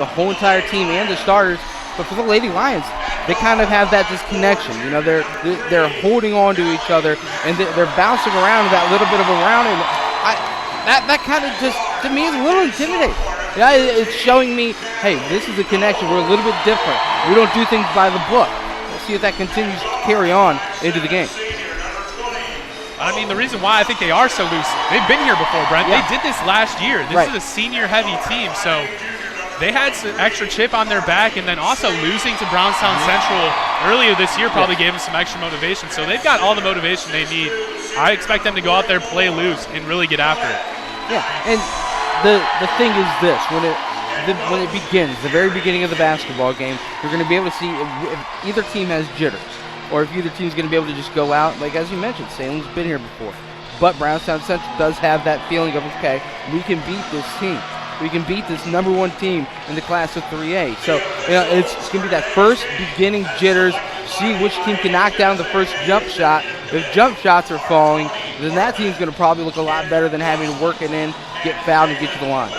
the whole entire team and the starters. But for the Lady Lions, they kind of have that disconnection. You know, they're holding on to each other, and they're bouncing around that little bit of a round, and that kind of just, to me, is a little intimidating. Yeah, it's showing me, hey, this is a connection. We're a little bit different. We don't do things by the book. We'll see if that continues to carry on into the game. I mean, the reason why I think they are so loose, they've been here before, Brent. Yeah. They did this last year. This is a senior-heavy team, so they had some extra chip on their back, and then also losing to Brownstown Central earlier this year probably gave them some extra motivation. So they've got all the motivation they need. I expect them to go out there, play loose, and really get after it. Yeah, and the thing is this, when it begins, the very beginning of the basketball game, you're going to be able to see if either team has jitters, or if either team's going to be able to just go out, like as you mentioned, Salem's been here before. But Brownstown Central does have that feeling of, okay, we can beat this team. We can beat this #1 team in the class of 3A. So, you know, it's going to be that first beginning jitters, see which team can knock down the first jump shot. If jump shots are falling, then that team's going to probably look a lot better than having to work it in, get fouled, and get to the line.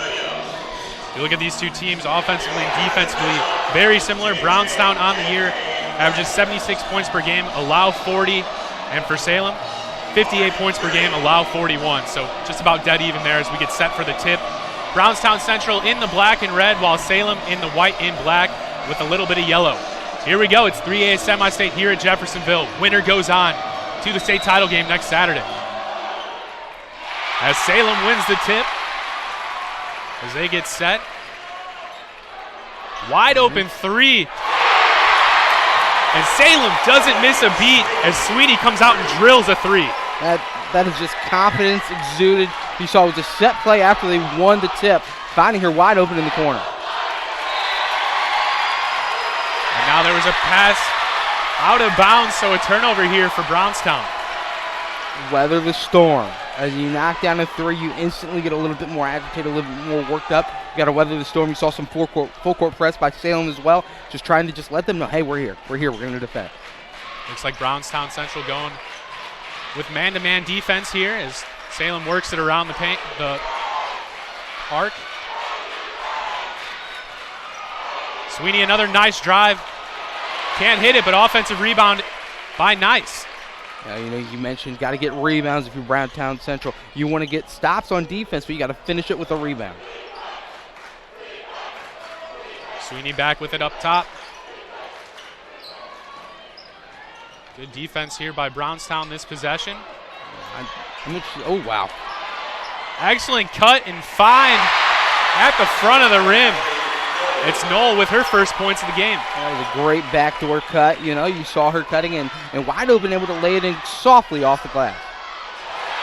You look at these two teams offensively and defensively, very similar. Brownstown on the year averages 76 points per game, allow 40. And for Salem, 58 points per game, allow 41. So just about dead even there as we get set for the tip. Brownstown Central in the black and red, while Salem in the white and black with a little bit of yellow. Here we go. It's 3A semi-state here at Jeffersonville. Winner goes on to the state title game next Saturday. As Salem wins the tip, as they get set. Wide open three. And Salem doesn't miss a beat as Sweeney comes out and drills a three. That is just confidence exuded. You saw it was a set play after they won the tip, finding her wide open in the corner. And now there was a pass out of bounds, so a turnover here for Brownstown. Weather the storm. As you knock down a three, you instantly get a little bit more agitated, a little bit more worked up. You got to weather the storm. You saw some full court press by Salem as well, just trying to just let them know, hey, we're here. We're here. We're going to defend. Looks like Brownstown Central going with man-to-man defense here as Salem works it around the paint, the arc. Sweeney, another nice drive. Can't hit it, but offensive rebound by Nice. You know, you mentioned got to get rebounds if you're Brownstown Central. You want to get stops on defense, but you got to finish it with a rebound. Sweeney back with it up top. Good defense here by Brownstown this possession. Oh, wow. Excellent cut and find at the front of the rim. It's Knoll with her first points of the game. That was a great backdoor cut. You know, you saw her cutting in and wide open, able to lay it in softly off the glass.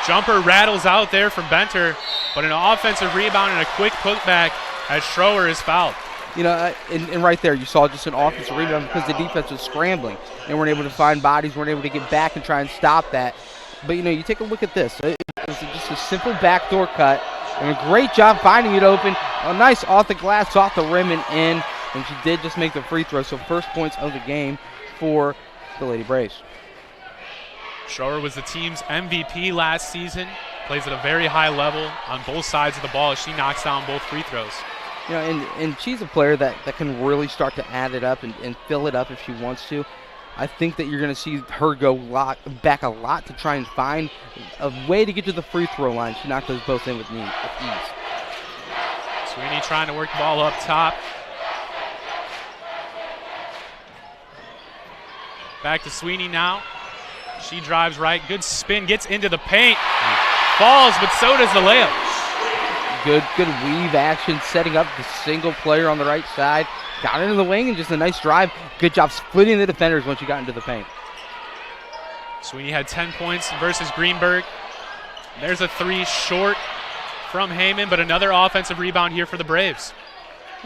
Jumper rattles out there from Benter, but an offensive rebound and a quick putback as Schroer is fouled. You know, and right there, you saw just an offensive rebound because the defense was scrambling and weren't able to find bodies, weren't able to get back and try and stop that. But, you know, you take a look at this. It was just a simple backdoor cut and a great job finding it open. A nice off the glass, off the rim and in. And she did just make the free throw. So first points of the game for the Lady Braves. Schroer was the team's MVP last season. Plays at a very high level on both sides of the ball as she knocks down both free throws. You know, and she's a player that can really start to add it up and fill it up if she wants to. I think that you're going to see her go back a lot to try and find a way to get to the free throw line. She knocked those both in with ease. Sweeney trying to work the ball up top. Back to Sweeney now. She drives right. Good spin. Gets into the paint. Falls, but so does the layup. Good weave action, setting up the single player on the right side. Got into the wing and just a nice drive. Good job splitting the defenders once you got into the paint. Sweeney had 10 points versus Greenberg. There's a three short from Heyman, but another offensive rebound here for the Braves.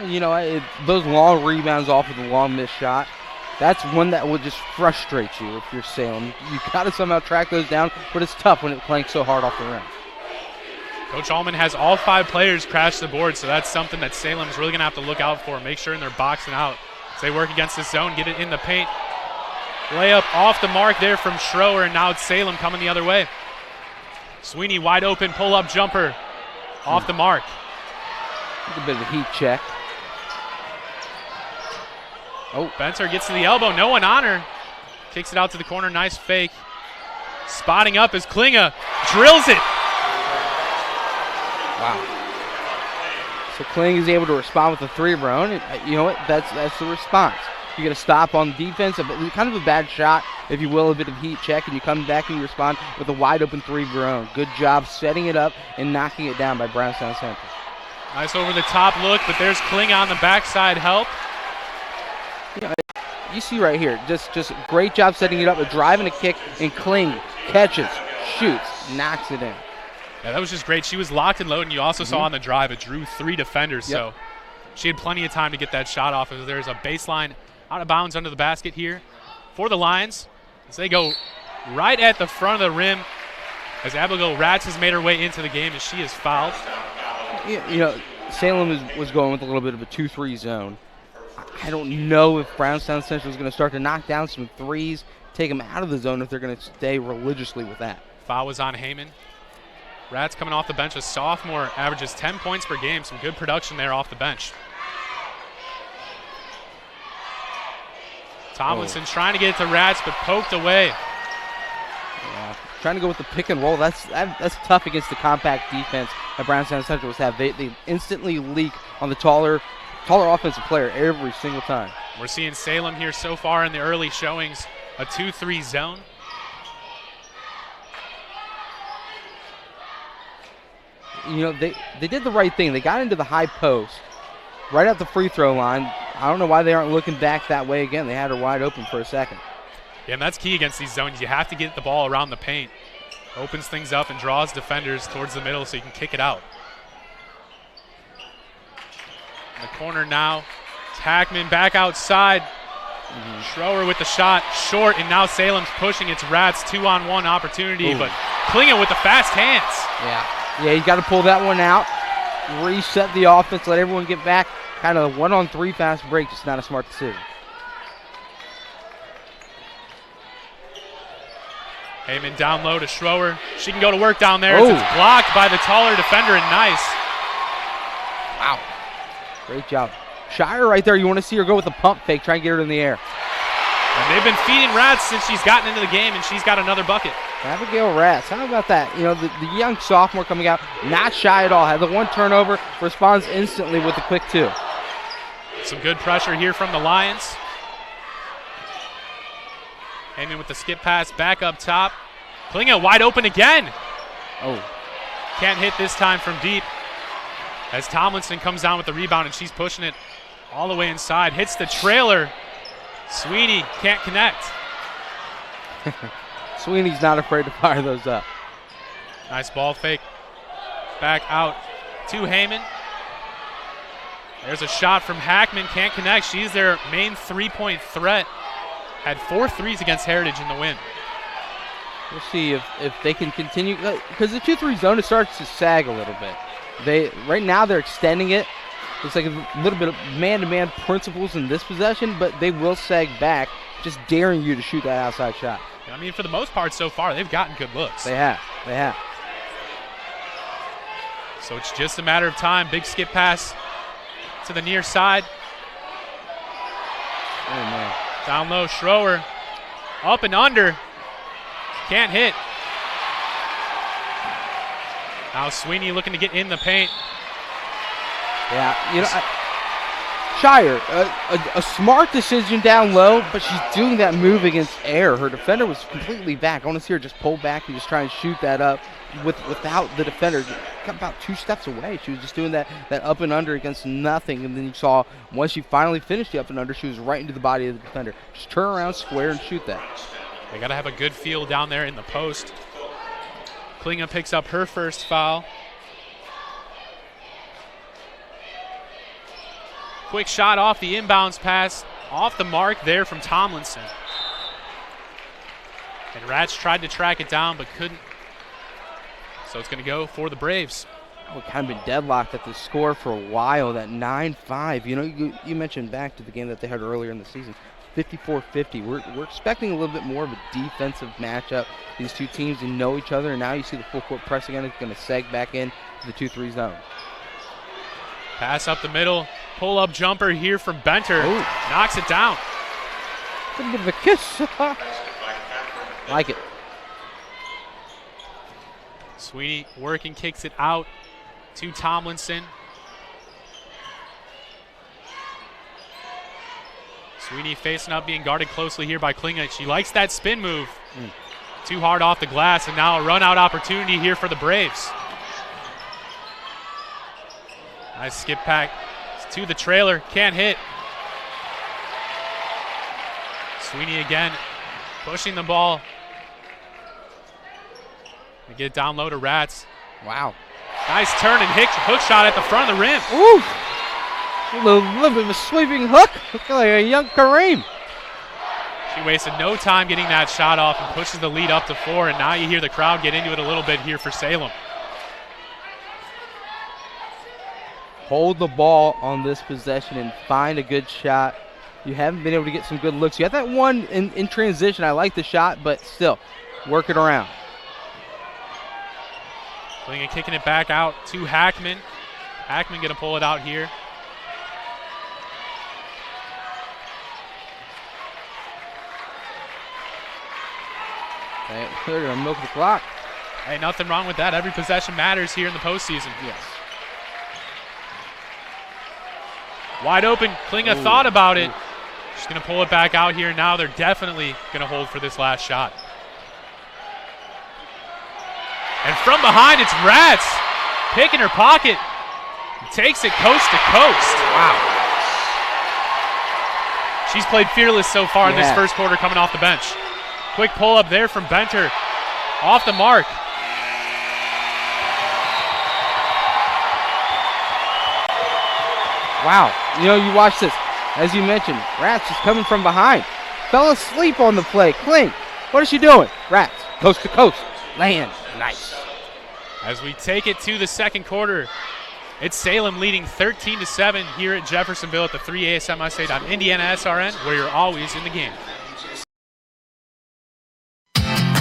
You know, those long rebounds off of the long missed shot, that's one that will just frustrate you if you're Salem. You got to somehow track those down, but it's tough when it's playing so hard off the rim. Coach Allman has all 5 players crash the board, so that's something that Salem's really going to have to look out for. Make sure they're boxing out as they work against the zone, get it in the paint. Layup off the mark there from Schroer, and now it's Salem coming the other way. Sweeney wide open, pull-up jumper off the mark. A bit of a heat check. Oh. Benter gets to the elbow. No one on her. Kicks it out to the corner. Nice fake. Spotting up as Klinga drills it. Wow. So Kling is able to respond with a 3 of her own. And, you know what? That's the response. You get a stop on defense, kind of a bad shot, if you will, a bit of heat check, and you come back and you respond with a wide open 3 of your own. Good job setting it up and knocking it down by Brownstown Central. Nice over the top look, but there's Kling on the backside help. You know, you see right here, just great job setting it up, a drive and a kick, and Kling catches, shoots, knocks it in. Yeah, that was just great. She was locked and loaded, and you also saw on the drive it drew 3 defenders, so she had plenty of time to get that shot off. As there's a baseline out of bounds under the basket here for the Lions as they go right at the front of the rim as Abigail Ratz has made her way into the game as she is fouled. You know, Salem was going with a little bit of a 2-3 zone. I don't know if Brownstown Central is going to start to knock down some threes, take them out of the zone if they're going to stay religiously with that. Foul was on Heyman. Ratz coming off the bench, a sophomore, averages 10 points per game. Some good production there off the bench. Tomlinson trying to get it to Ratz, but poked away. Yeah, trying to go with the pick and roll. That's tough against the compact defense that Brownstown Central was have. They instantly leak on the taller offensive player every single time. We're seeing Salem here so far in the early showings, a 2-3 zone. You know, they did the right thing. They got into the high post right at the free throw line. I don't know why they aren't looking back that way again. They had her wide open for a second. Yeah, and that's key against these zones. You have to get the ball around the paint. Opens things up and draws defenders towards the middle so you can kick it out. In the corner now, Tackman back outside. Schroer with the shot, short, and now Salem's pushing. It's Rat's 2-on-1 opportunity, but Klinga with the fast hands. Yeah, you got to pull that one out, reset the offense, let everyone get back. Kind of a 1-on-3 fast break, just not a smart decision. Heyman down low to Schroer. She can go to work down there. It's blocked by the taller defender, and nice. Wow. Great job. Shire right there. You want to see her go with a pump fake, try and get her in the air. And they've been feeding Ratz since she's gotten into the game, and she's got another bucket. Abigail Ratz, how about that? You know, the young sophomore coming out, not shy at all. Had the 1 turnover, responds instantly with a quick 2. Some good pressure here from the Lions. Heyman with the skip pass back up top. Klinga wide open again. Can't hit this time from deep. As Tomlinson comes down with the rebound, and she's pushing it all the way inside. Hits the trailer. Sweeney can't connect. Sweeney's not afraid to fire those up. Nice ball fake. Back out to Heyman. There's a shot from Hackman, can't connect. She's their main 3-point threat. Had 4 threes against Heritage in the win. We'll see if they can continue, because the 2-3 zone, it starts to sag a little bit. Right now they're extending it. It's like a little bit of man-to-man principles in this possession, but they will sag back, just daring you to shoot that outside shot. I mean, for the most part so far, they've gotten good looks. They have. So it's just a matter of time. Big skip pass to the near side. Oh, man. Down low, Schroer. Up and under. Can't hit. Now Sweeney looking to get in the paint. Yeah, you know, Shire, a smart decision down low, but she's doing that move against air. Her defender was completely back. I want to see her just pull back and just try and shoot that up without the defender. Got about 2 steps away. She was just doing that up and under against nothing, and then you saw once she finally finished the up and under, she was right into the body of the defender. Just turn around, square, and shoot that. They got to have a good feel down there in the post. Klinga picks up her first foul. Quick shot off the inbounds pass, off the mark there from Tomlinson. And Ratz tried to track it down but couldn't. So it's going to go for the Braves. We've kind of been deadlocked at the score for a while, that 9-5. You know, you mentioned back to the game that they had earlier in the season, 54-50. We're expecting a little bit more of a defensive matchup. These two teams know each other, and now you see the full court press again. It's going to seg back in to the 2-3 zone. Pass up the middle. Pull-up jumper here from Benter. Knocks it down. little bit of a kiss. Like it. Sweeney working, kicks it out to Tomlinson. Sweeney facing up, being guarded closely here by Klinga. She likes that spin move. Too hard off the glass, and now a run-out opportunity here for the Braves. Nice skip pack to the trailer, can't hit. Sweeney again, pushing the ball. They get it down low to Rats. Wow. Nice turn and hook shot at the front of the rim. Ooh. A little bit of a sweeping hook. Looking like a young Kareem. She wasted no time getting that shot off and pushes the lead up to 4, and now you hear the crowd get into it a little bit here for Salem. Hold the ball on this possession and find a good shot. You haven't been able to get some good looks. You had that one in transition. I like the shot, but still, work it around. Klinga kicking it back out to Hackman. Hackman going to pull it out here. Okay, they're going to milk the clock. Hey, nothing wrong with that. Every possession matters here in the postseason. Yes. Wide open. Klinga thought about it. She's going to pull it back out here. Now they're definitely going to hold for this last shot. And from behind, it's Rats. Pick in her pocket. Takes it coast to coast. Wow. She's played fearless so far in this first quarter coming off the bench. Quick pull up there from Benter. Off the mark. Wow. You know, you watch this. As you mentioned, Rats is coming from behind. Fell asleep on the play. Kling, what is she doing? Rats, coast to coast. Land. Nice. As we take it to the second quarter, it's Salem leading 13-7 here at Jeffersonville at the 3ASMI State on Indiana SRN, where you're always in the game.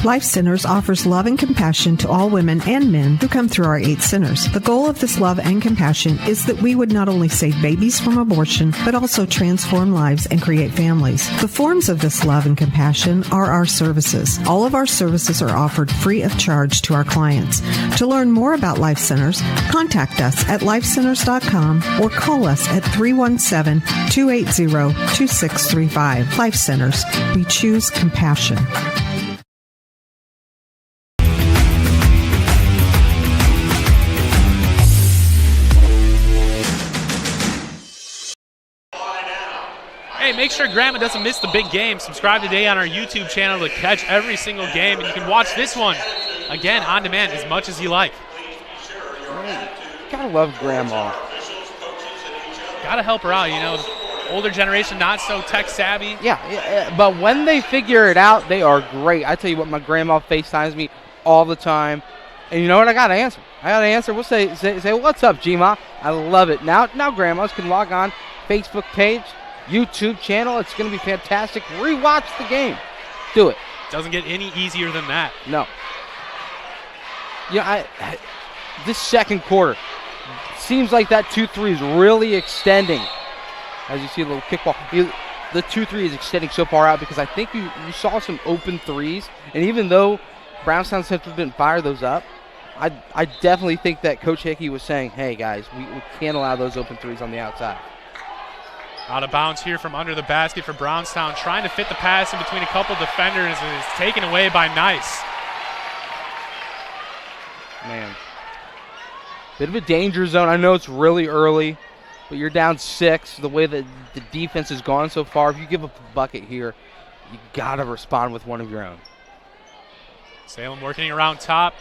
Life Centers offers love and compassion to all women and men who come through our 8 centers. The goal of this love and compassion is that we would not only save babies from abortion, but also transform lives and create families. The forms of this love and compassion are our services. All of our services are offered free of charge to our clients. To learn more about Life Centers, contact us at lifecenters.com or call us at 317-280-2635. Life Centers. We choose compassion. Hey, make sure Grandma doesn't miss the big game. Subscribe today on our YouTube channel to catch every single game, and you can watch this one, again, on demand as much as you like. Gotta love Grandma. Gotta help her out, you know. Older generation, not so tech savvy. Yeah, but when they figure it out, they are great. I tell you what, my grandma FaceTimes me all the time. And you know what? I got to answer. We'll say what's up, G-Ma? I love it. Now grandmas can log on, Facebook page, YouTube channel. It's going to be fantastic. Rewatch the game. Do it. Doesn't get any easier than that. No. Yeah, this second quarter seems like that 2-3 is really extending. As you see a little kickball. The 2-3 is extending so far out because I think you saw some open threes. And even though Brownstown Central didn't fire those up, I definitely think that Coach Hickey was saying, hey, guys, we can't allow those open threes on the outside. Out of bounds here from under the basket for Brownstown. Trying to fit the pass in between a couple defenders, and it's taken away by Nice. Man. Bit of a danger zone. I know it's really early, but you're down 6. The way that the defense has gone so far, if you give up a bucket here, you got to respond with one of your own. Salem working around top.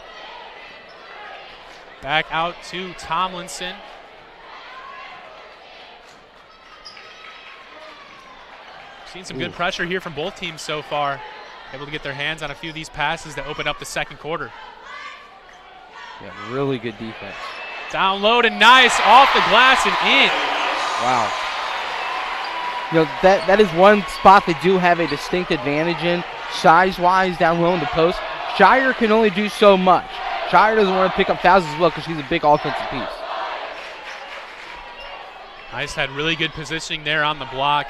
Back out to Tomlinson. Seen some good pressure here from both teams so far. Able to get their hands on a few of these passes that open up the second quarter. Yeah, really good defense. Down low to Nice, off the glass and in. Wow. You know, that is one spot they do have a distinct advantage in. Size-wise, down low in the post. Shire can only do so much. Shire doesn't want to pick up fouls as well because she's a big offensive piece. Nice had really good positioning there on the block.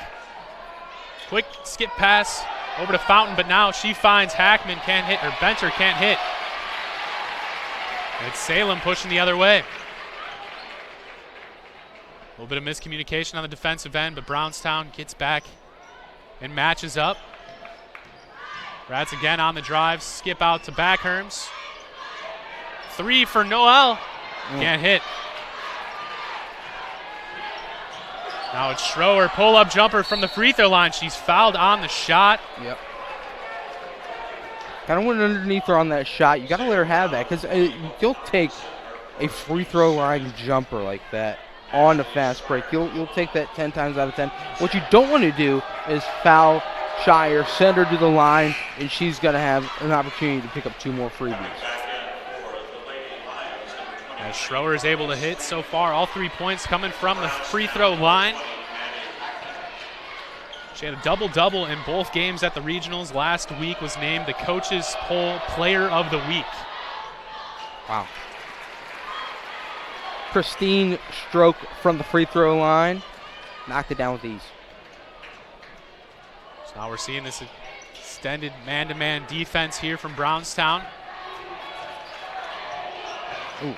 Quick skip pass over to Fountain, but now she finds Hackman, can't hit, or Benter can't hit. And it's Salem pushing the other way. A little bit of miscommunication on the defensive end, but Brownstown gets back and matches up. Rats again on the drive, skip out to Backherms. 3 for Noel, can't hit. Now it's Schroer, pull-up jumper from the free throw line. She's fouled on the shot. Yep. Kind of went underneath her on that shot. You got to let her have that because you'll take a free throw line jumper like that on a fast break. You'll take that 10 times out of 10. What you don't want to do is foul Shire, send her to the line, and she's going to have an opportunity to pick up 2 more freebies. As Schroer is able to hit so far, all 3 points coming from the free throw line. She had a double-double in both games at the regionals. Last week was named the Coaches Poll Player of the Week. Wow. Pristine stroke from the free throw line. Knocked it down with ease. So now we're seeing this extended man-to-man defense here from Brownstown. Ooh.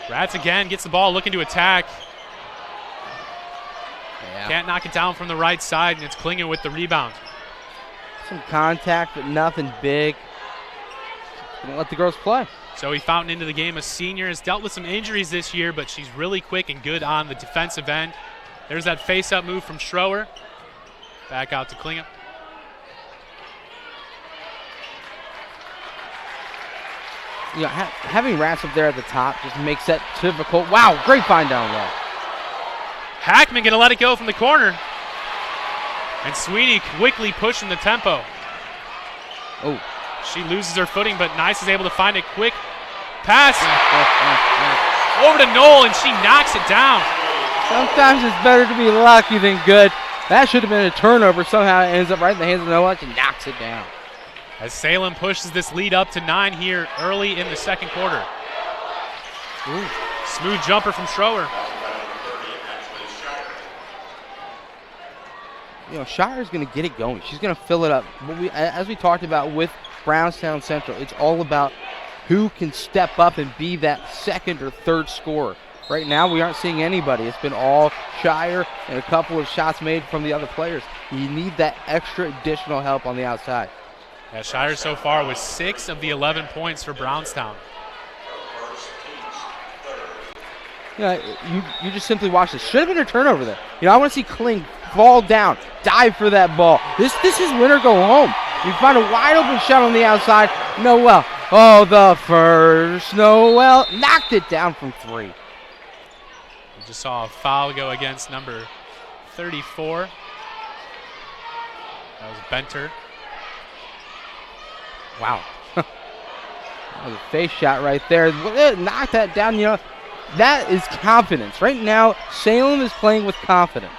Rats again gets the ball, looking to attack. Yeah. Can't knock it down from the right side, and it's Klingen with the rebound. Some contact, but nothing big. Gonna let the girls play. Zoe Fountain into the game, a senior, has dealt with some injuries this year, but she's really quick and good on the defensive end. There's that face-up move from Schroer. Back out to Klingen. You know, having Rats up there at the top just makes that difficult. Wow, great find down low. Hackman gonna let it go from the corner. And Sweeney quickly pushing the tempo. Oh. She loses her footing, but Nice is able to find a quick pass over to Knoll, and she knocks it down. Sometimes it's better to be lucky than good. That should have been a turnover. Somehow it ends up right in the hands of Noah. She knocks it down. As Salem pushes this lead up to 9 here early in the second quarter. Ooh. Smooth jumper from Schroer. You know, Shire's going to get it going. She's going to fill it up. But as we talked about with Brownstown Central, it's all about who can step up and be that second or third scorer. Right now, we aren't seeing anybody. It's been all Shire and a couple of shots made from the other players. You need that extra additional help on the outside. Yeah, Shire so far with 6 of the 11 points for Brownstown. You know, you just simply watch this. Should have been a turnover there. You know, I want to see Kling fall down, dive for that ball. This is win or go home. You find a wide open shot on the outside. Noel. Oh, the first. Noel knocked it down from 3. We just saw a foul go against number 34. That was Benter. Wow. That was a face shot right there. Knock that down. You know, that is confidence. Right now, Salem is playing with confidence.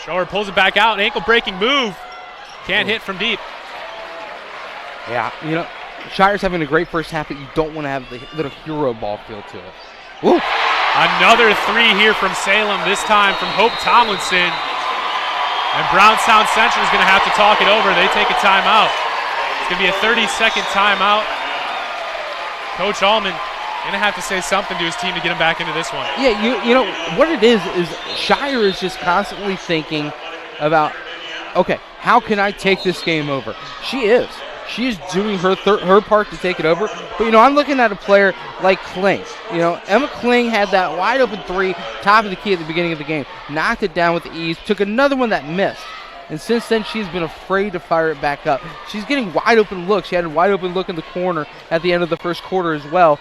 Schroer pulls it back out. Ankle breaking move. Can't hit from deep. Yeah, you know, Shire's having a great first half, but you don't want to have the little hero ball feel to it. Woo. Another 3 here from Salem, this time from Hope Tomlinson. And Brownstown Central is going to have to talk it over. They take a timeout. It's going to be a 30-second timeout. Coach Allman going to have to say something to his team to get him back into this one. Yeah, you know, what it is Shire is just constantly thinking about, okay, how can I take this game over? She is doing her part to take it over. But, you know, I'm looking at a player like Kling. You know, Emma Kling had that wide open 3, top of the key at the beginning of the game. Knocked it down with ease. Took another one that missed. And since then, she's been afraid to fire it back up. She's getting wide open looks. She had a wide open look in the corner at the end of the first quarter as well.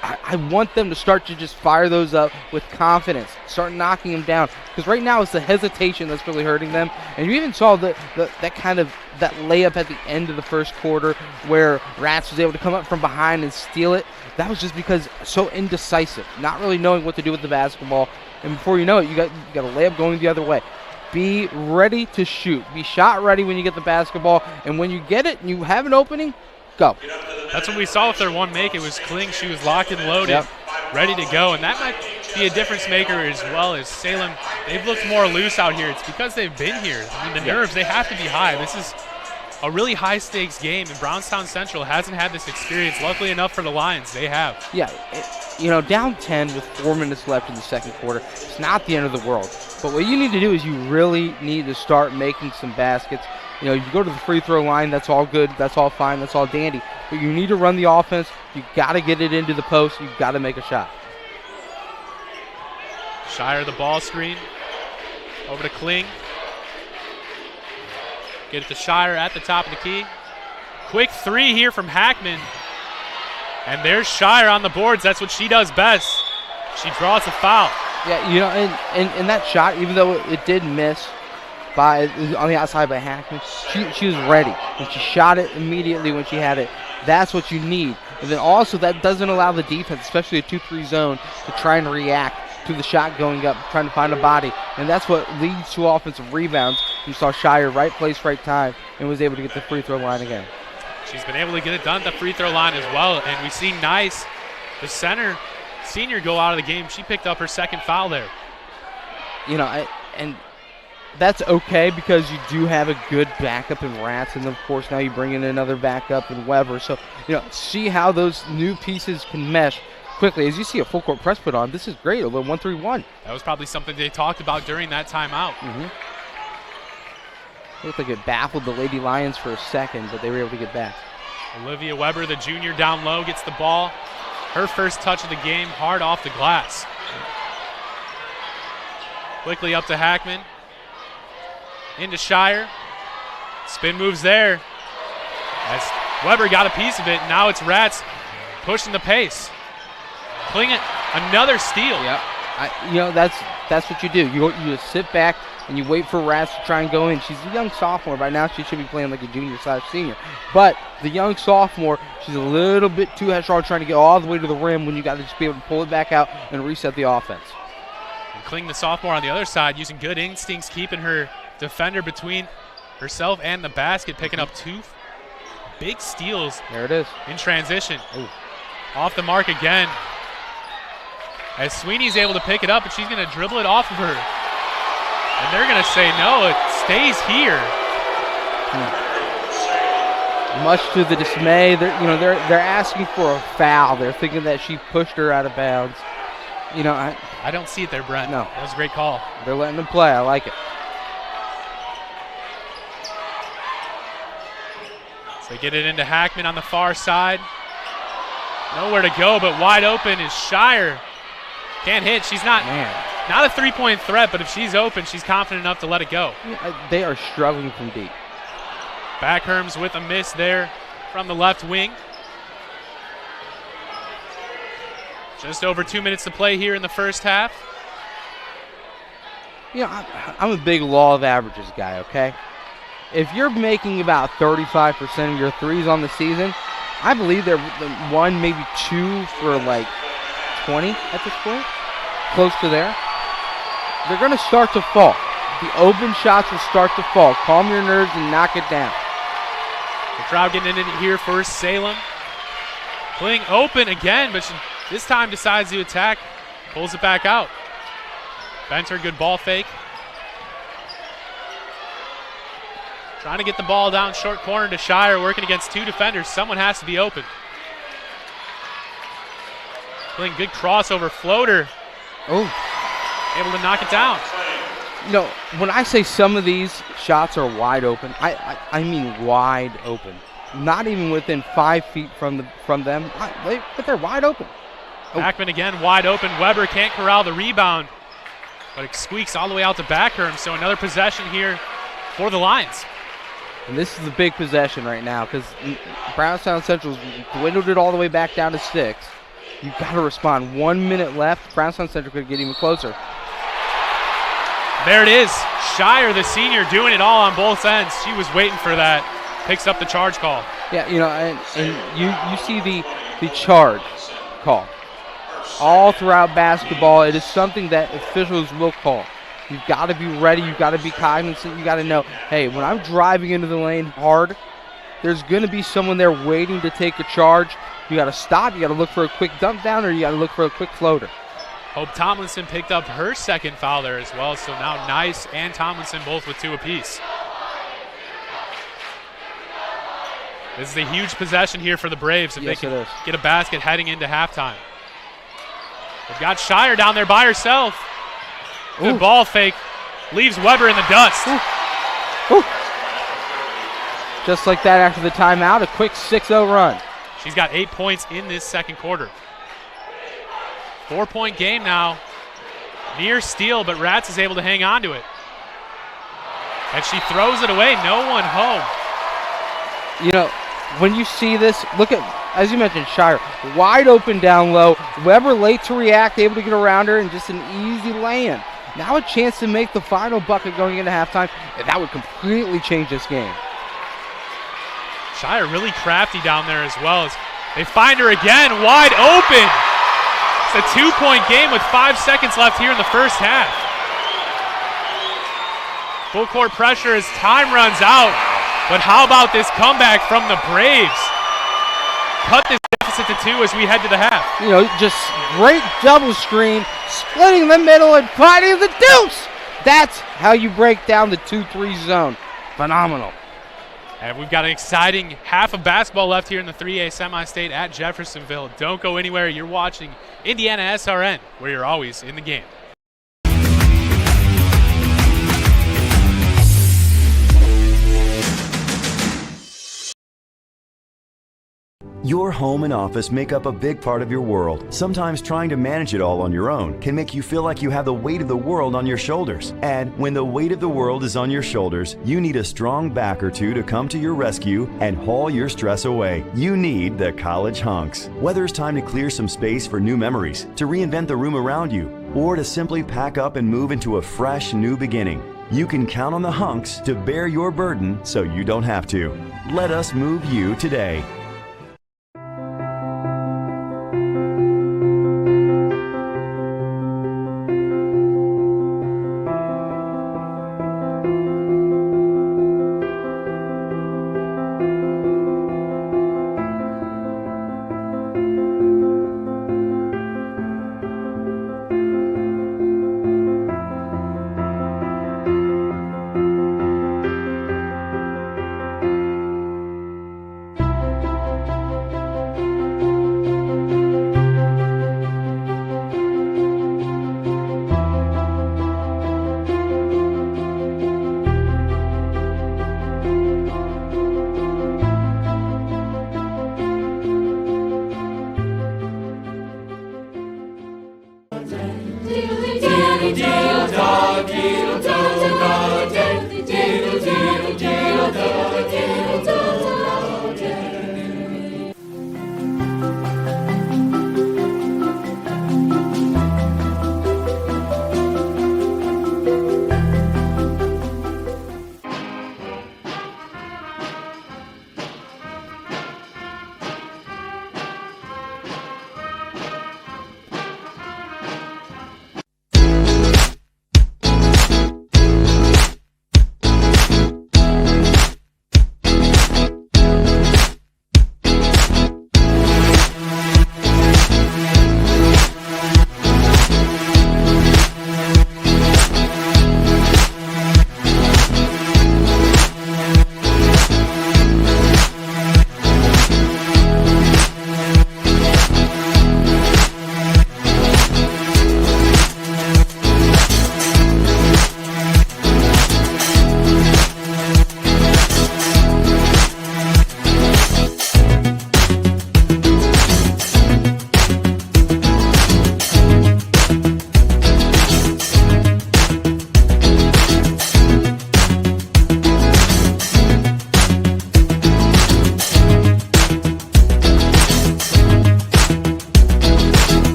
I want them to start to just fire those up with confidence. Start knocking them down. Because right now it's the hesitation that's really hurting them. And you even saw that layup at the end of the first quarter where Rats was able to come up from behind and steal it. That was just because so indecisive, not really knowing what to do with the basketball. And before you know it, you got a layup going the other way. Be ready to shoot. Be shot ready when you get the basketball. And when you get it and you have an opening, go. That's what we saw with their one make. It was Kling. She was locked and loaded, ready to go. And that might be a difference maker as well as Salem. They've looked more loose out here. It's because they've been here. I mean, the nerves, they have to be high. This is a really high-stakes game, and Brownstown Central hasn't had this experience. Luckily enough for the Lions, they have. Yeah, down 10 with 4 minutes left in the second quarter, it's not the end of the world. But what you need to do is you really need to start making some baskets. You go to the free throw line, that's all good, that's all fine, that's all dandy. But you need to run the offense. You got to get it into the post. You got to make a shot. Shire the ball screen. Over to Kling. Get it to Shire at the top of the key. Quick three here from Hackman. And there's Shire on the boards. That's what she does best. She draws a foul. Yeah, and that shot, even though it did miss on the outside by Hackman, she was ready. And she shot it immediately when she had it. That's what you need. And then also that doesn't allow the defense, especially a 2-3 zone, to try and react to the shot going up, trying to find a body. And that's what leads to offensive rebounds. You saw Shire right place, right time, and was able to get the free throw line again. She's been able to get it done at the free throw line as well. And we see Nice, the senior, go out of the game. She picked up her second foul there. And that's okay because you do have a good backup in Rats, and of course now you bring in another backup in Weber. So, see how those new pieces can mesh quickly. As you see a full court press put on, this is great, a little 1-3-1. That was probably something they talked about during that timeout. Looked like it baffled the Lady Lions for a second, but they were able to get back. Olivia Weber, the junior, down low, gets the ball. Her first touch of the game, hard off the glass. Quickly up to Hackman. Into Shire. Spin moves there. As Weber got a piece of it, now it's Rats pushing the pace. Kling it, another steal. Yeah, that's what you do. You just sit back and you wait for Rats to try and go in. She's a young sophomore. By now she should be playing like a junior/senior. But the young sophomore, she's a little bit too headstrong trying to get all the way to the rim when you got to just be able to pull it back out and reset the offense. And Kling, the sophomore on the other side, using good instincts, keeping her defender between herself and the basket, picking up two big steals. There it is. In transition. Ooh. Off the mark again. As Sweeney's able to pick it up, and she's going to dribble it off of her. And they're going to say, no, it stays here. Much to the dismay, they're asking for a foul. They're thinking that she pushed her out of bounds. I don't see it there, Brent. No. That was a great call. They're letting them play. I like it. So they get it into Hackman on the far side. Nowhere to go, but wide open is Shire. Can't hit. She's not a three-point threat, but if she's open, she's confident enough to let it go. They are struggling from deep. Backherms with a miss there from the left wing. Just over 2 minutes to play here in the first half. I'm a big law of averages guy, okay? If you're making about 35% of your threes on the season, I believe they're one, maybe two for like 20 at this point, close to there. They're going to start to fall. The open shots will start to fall. Calm your nerves and knock it down. The crowd getting in here for Salem. Playing open again, but she this time decides to attack. Pulls it back out. Benter, good ball fake. Trying to get the ball down short corner to Shire, working against two defenders. Someone has to be open. Playing good crossover floater. Oh. Able to knock it down. When I say some of these shots are wide open, I mean wide open. Not even within 5 feet from them, but they're wide open. Oh. Hackman again, wide open. Weber can't corral the rebound, but it squeaks all the way out to Backherm. So another possession here for the Lions. And this is a big possession right now because Brownstown Central's dwindled it all the way back down to 6. You've got to respond. 1 minute left. Brownstown Central could get even closer. There it is. Shire, the senior, doing it all on both ends. She was waiting for that. Picks up the charge call. Yeah, and you see the charge call. All throughout basketball, it is something that officials will call. You've got to be ready. You've got to be cognizant. You got to know, hey, when I'm driving into the lane hard, there's going to be someone there waiting to take a charge. You got to stop. You got to look for a quick dump down, or you got to look for a quick floater. Hope Tomlinson picked up her second foul there as well, so now Nice and Tomlinson both with 2 apiece. This is a huge possession here for the Braves if they can get a basket heading into halftime. They've got Shire down there by herself. Good ball fake. Leaves Weber in the dust. Ooh. Just like that after the timeout, a quick 6-0 run. She's got 8 points in this second quarter. 4-point game now. Near steal, but Rats is able to hang on to it. And she throws it away. No one home. You know, when you see this, look at, as you mentioned, Shire, wide open down low. Weber late to react, able to get around her, and just an easy lay-in. Now a chance to make the final bucket going into halftime, and that would completely change this game. Shire really crafty down there as well. As they find her again, wide open. It's a 2-point game with 5 seconds left here in the first half. Full court pressure as time runs out. But how about this comeback from the Braves? Cut this deficit to 2 as we head to the half. You know, just great double screen, splitting the middle and finding the deuce. That's how you break down the 2-3 zone. Phenomenal. And we've got an exciting half of basketball left here in the 3A semi-state at Jeffersonville. Don't go anywhere. You're watching Indiana SRN, where you're always in the game. Your home and office make up a big part of your world. Sometimes trying to manage it all on your own can make you feel like you have the weight of the world on your shoulders. And when the weight of the world is on your shoulders, you need a strong back or two to come to your rescue and haul your stress away. You need the College Hunks. Whether it's time to clear some space for new memories, to reinvent the room around you, or to simply pack up and move into a fresh new beginning, you can count on the Hunks to bear your burden so you don't have to. Let us move you today.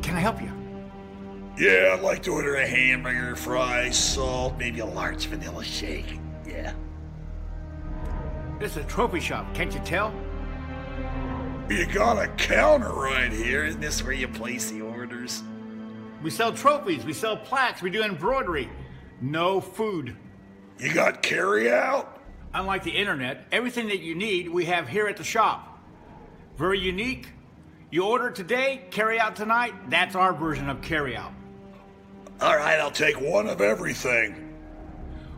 Can I help you? Yeah, I'd like to order a hamburger, fries, salt, maybe a large vanilla shake. Yeah. This is a trophy shop, can't you tell? You got a counter right here. Isn't this where you place the orders? We sell trophies, we sell plaques, we do embroidery. No food. You got carry out? Unlike the internet, everything that you need we have here at the shop. Very unique. You order today, carry out tonight. That's our version of carry out. All right, I'll take one of everything.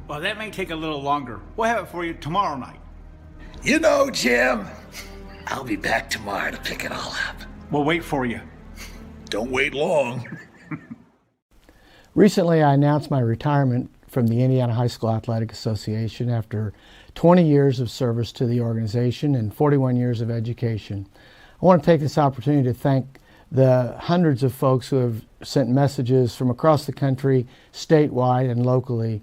Well, that may take a little longer. We'll have it for you tomorrow night. You know, Jim, I'll be back tomorrow to pick it all up. We'll wait for you. Don't wait long. Recently, I announced my retirement from the Indiana High School Athletic Association after 20 years of service to the organization and 41 years of education. I want to take this opportunity to thank the hundreds of folks who have sent messages from across the country, statewide and locally,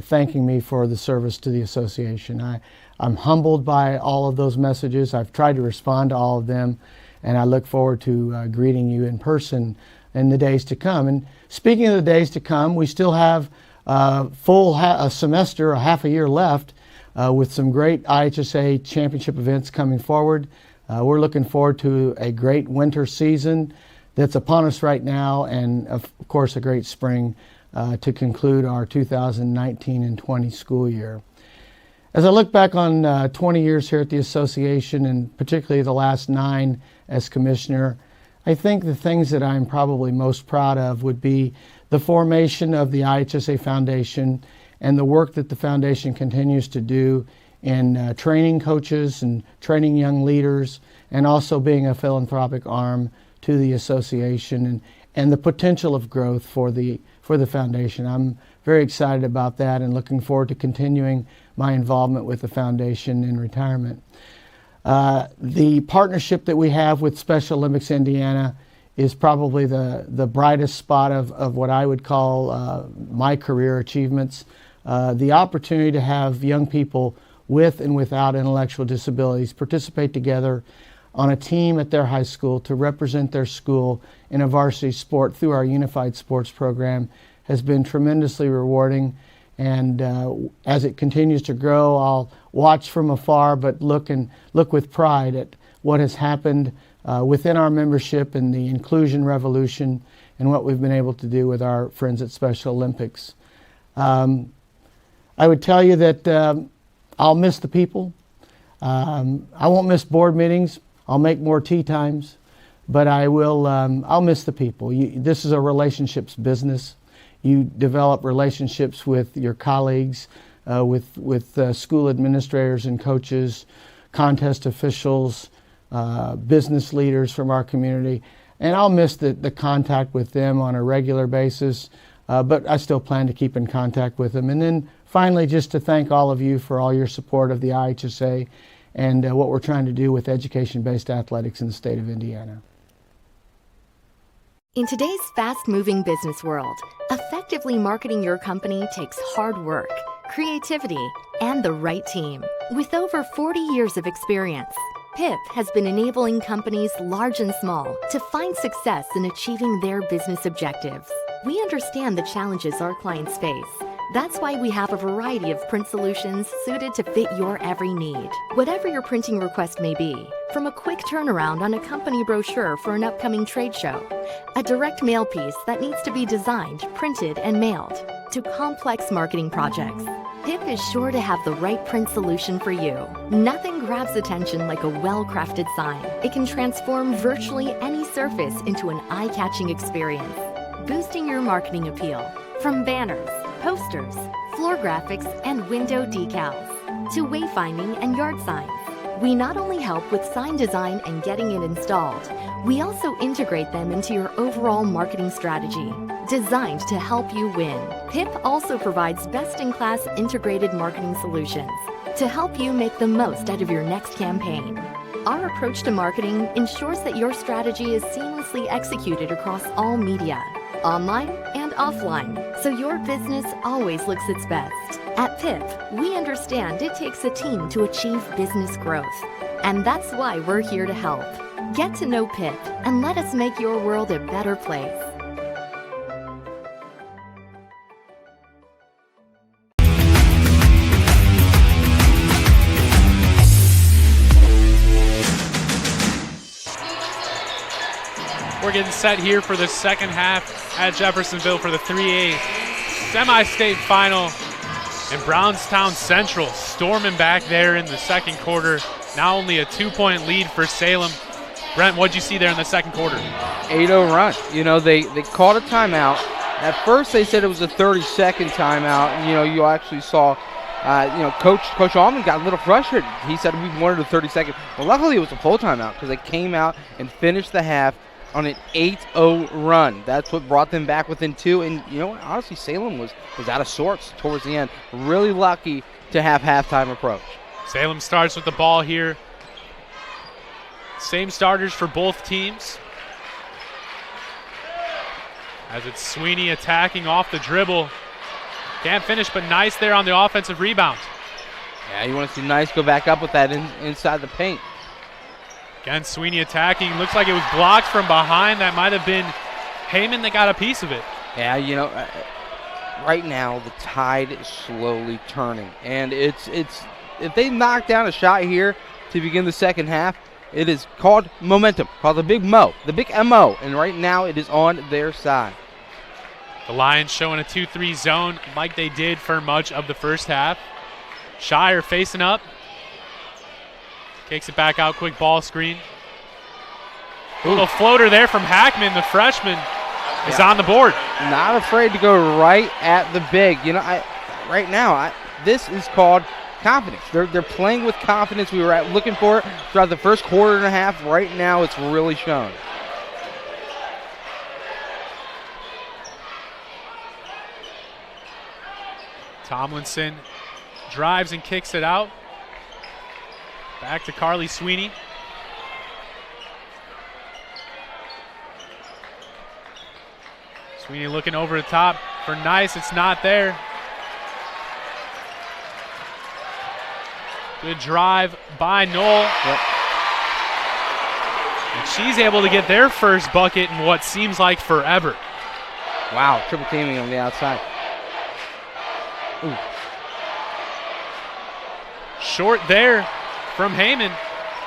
thanking me for the service to the association. I'm humbled by all of those messages. I've tried to respond to all of them, and I look forward to greeting you in person in the days to come. And speaking of the days to come, we still have a semester, a half a year left with some great IHSAA championship events coming forward. We're looking forward to a great winter season that's upon us right now, and of course a great spring to conclude our 2019 and 20 school year. As I look back on 20 years here at the association, and particularly the last 9 as commissioner, I think the things that I'm probably most proud of would be the formation of the IHSAA Foundation and the work that the foundation continues to do in training coaches and training young leaders, and also being a philanthropic arm to the association, and the potential of growth for the foundation. I'm very excited about that and looking forward to continuing my involvement with the foundation in retirement. The partnership that we have with Special Olympics Indiana is probably the brightest spot of what I would call my career achievements. The opportunity to have young people with and without intellectual disabilities participate together on a team at their high school to represent their school in a varsity sport through our unified sports program has been tremendously rewarding. And as it continues to grow, I'll watch from afar, but look with pride at what has happened within our membership and the inclusion revolution and what we've been able to do with our friends at Special Olympics. I would tell you that I'll miss the people. I won't miss board meetings. I'll make more tea times, but I'll miss the people. This is a relationships business. You develop relationships with your colleagues, with school administrators and coaches, contest officials, business leaders from our community, and I'll miss the contact with them on a regular basis, but I still plan to keep in contact with them. And then finally, just to thank all of you for all your support of the IHSAA and what we're trying to do with education-based athletics in the state of Indiana. In today's fast-moving business world, effectively marketing your company takes hard work, creativity, and the right team. With over 40 years of experience, PIP has been enabling companies large and small to find success in achieving their business objectives. We understand the challenges our clients face. That's why we have a variety of print solutions suited to fit your every need. Whatever your printing request may be, from a quick turnaround on a company brochure for an upcoming trade show, a direct mail piece that needs to be designed, printed, and mailed, to complex marketing projects, PIP is sure to have the right print solution for you. Nothing grabs attention like a well-crafted sign. It can transform virtually any surface into an eye-catching experience, boosting your marketing appeal. From banners, posters, floor graphics, and window decals, to wayfinding and yard signs. We not only help with sign design and getting it installed, we also integrate them into your overall marketing strategy, designed to help you win. PIP also provides best-in-class integrated marketing solutions to help you make the most out of your next campaign. Our approach to marketing ensures that your strategy is seamlessly executed across all media, online and offline, so your business always looks its best. At PIP, we understand it takes a team to achieve business growth, and that's why we're here to help. Get to know Pip and let us make your world a better place. We're getting set here for the second half at Jeffersonville for the 3A semi-state final. And Brownstown Central storming back there in the second quarter. Now only a 2-point lead for Salem. Brent, what'd you see there in the second quarter? 8-0 run. You know, they called a timeout. At first they said it was a 30-second timeout. And, you know, you actually saw, Coach Allman got a little frustrated. He said we wanted a 30-second. Well, luckily it was a full timeout because they came out and finished the half on an 8-0 run. That's what brought them back within 2. And, you know, honestly, Salem was out of sorts towards the end. Really lucky to have halftime approach. Salem starts with the ball here. Same starters for both teams. As it's Sweeney attacking off the dribble. Can't finish, but nice there on the offensive rebound. Yeah, you want to see Nice go back up with that inside the paint. Again, Sweeney attacking. Looks like it was blocked from behind. That might have been Heyman that got a piece of it. Yeah, you know, right now the tide is slowly turning. And it's if they knock down a shot here to begin the second half, it is called momentum, called the Big Mo, the Big M.O. And right now it is on their side. The Lions showing a 2-3 zone like they did for much of the first half. Shire facing up. Kicks it back out, quick ball screen. A little floater there from Hackman, the freshman, is on the board. Not afraid to go right at the big. You know, right now, this is called confidence. They're playing with confidence. We were looking for it throughout the first quarter and a half. Right now, it's really shown. Tomlinson drives and kicks it out. Back to Carly Sweeney. Sweeney looking over the top for Nice. It's not there. Good drive by Knoll. Yep. And she's able to get their first bucket in what seems like forever. Wow, triple teaming on the outside. Ooh. Short there from Heyman.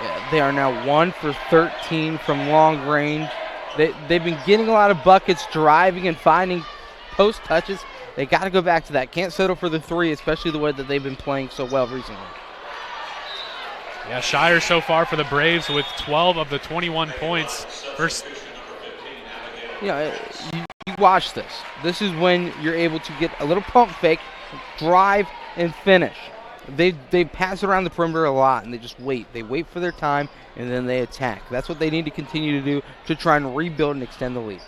Yeah, they are now 1 for 13 from long range. They've been getting a lot of buckets, driving and finding post touches. They got to go back to that. Can't settle for the 3, especially the way that they've been playing so well recently. Yeah, Shire so far for the Braves with 12 of the 21 points. First, you watch this. This is when you're able to get a little pump fake, drive, and finish. They pass around the perimeter a lot, and they just wait. They wait for their time, and then they attack. That's what they need to continue to do to try and rebuild and extend the lead.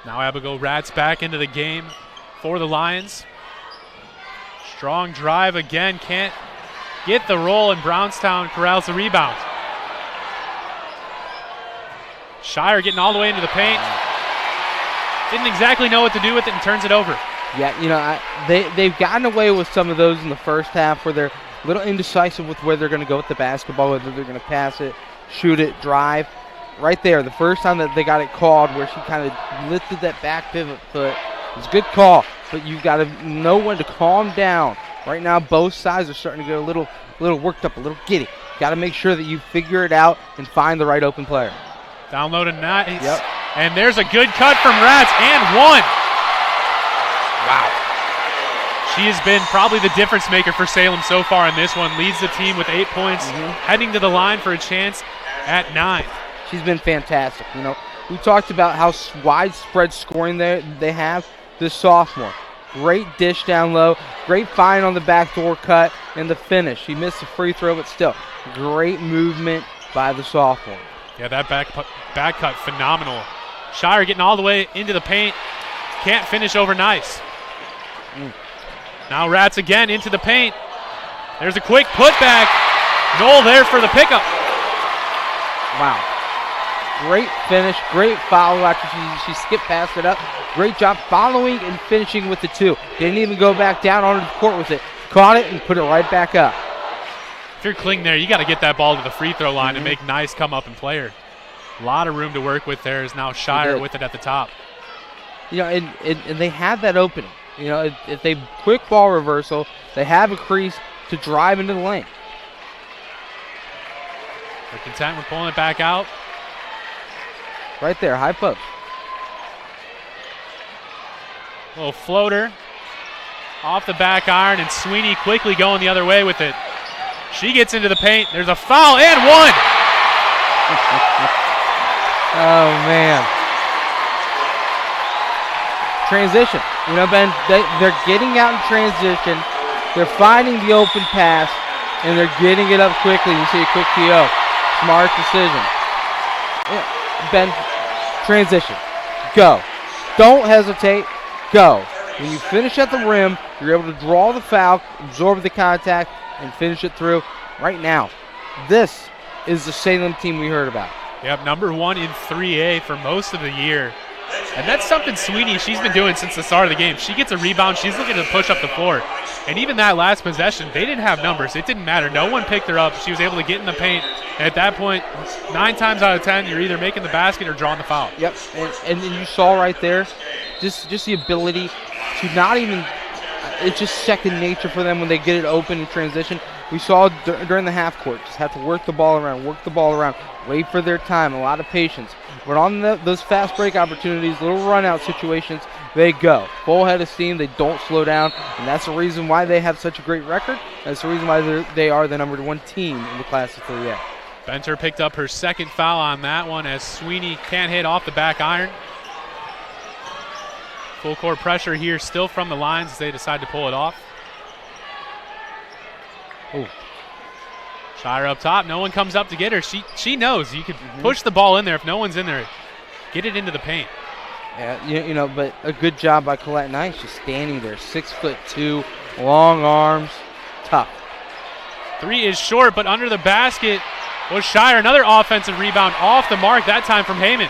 Now Abigail Ratz back into the game for the Lions. Strong drive again. Can't get the roll, and Brownstown corrals the rebound. Shire getting all the way into the paint. Didn't exactly know what to do with it and turns it over. Yeah, you know, they've gotten away with some of those in the first half where they're a little indecisive with where they're going to go with the basketball, whether they're going to pass it, shoot it, drive. Right there, the first time that they got it called where she kind of lifted that back pivot foot, it was a good call, but you've got to know when to calm down. Right now, both sides are starting to get a little worked up, a little giddy. Got to make sure that you figure it out and find the right open player. Downloaded Nice. Yep. And there's a good cut from Ratz and one. Wow. She has been probably the difference maker for Salem so far in this one. Leads the team with 8 points, heading to the line for a chance at 9. She's been fantastic. You know, we talked about how widespread scoring they have. This sophomore, great dish down low, great find on the backdoor cut, and the finish. She missed the free throw, but still, great movement by the sophomore. Yeah, that back cut, phenomenal. Shire getting all the way into the paint. Can't finish over Nice. Now Ratz again into the paint. There's a quick putback. Knoll there for the pickup. Wow. Great finish, great follow after she skipped past it up. Great job following and finishing with the 2. Didn't even go back down onto the court with it. Caught it and put it right back up. If you're Kling there, you got to get that ball to the free throw line and make nice come up and player. A lot of room to work with there is now Shire with it at the top. And they have that opening. If they quick ball reversal, they have a crease to drive into the lane. They're content with pulling it back out. Right there, high post. Little floater off the back iron, and Sweeney quickly going the other way with it. She gets into the paint. There's a foul and one. Oh, man. Transition. Ben, they're getting out in transition. They're finding the open pass, and they're getting it up quickly. You see a quick PO. Smart decision. Ben, transition. Go. Don't hesitate. Go. When you finish at the rim, you're able to draw the foul, absorb the contact, and finish it through. Right now, this is the Salem team we heard about. Yep, number 1 in 3A for most of the year. And that's something Sweeney, she's been doing since the start of the game. She gets a rebound, she's looking to push up the floor. And even that last possession, they didn't have numbers. It didn't matter. No one picked her up. She was able to get in the paint. And at that point, 9 times out of 10, you're either making the basket or drawing the foul. Yep, and you saw right there just the ability to not even – it's just second nature for them when they get it open in transition. We saw during the half court, just have to work the ball around, wait for their time, a lot of patience. But on those fast break opportunities, little run-out situations, they go. Full head of steam, they don't slow down, and that's the reason why they have such a great record. That's the reason why they are the number 1 team in the class of 3A. Benter picked up her second foul on that one as Sweeney can't hit off the back iron. Full court pressure here still from the lines as they decide to pull it off. Oh. Shire up top. No one comes up to get her. She knows you can push the ball in there if no one's in there. Get it into the paint. Yeah, but a good job by Colette Knight. She's standing there, 6'2", long arms, tough. 3 is short, but under the basket was Shire. Another offensive rebound off the mark, that time from Heyman.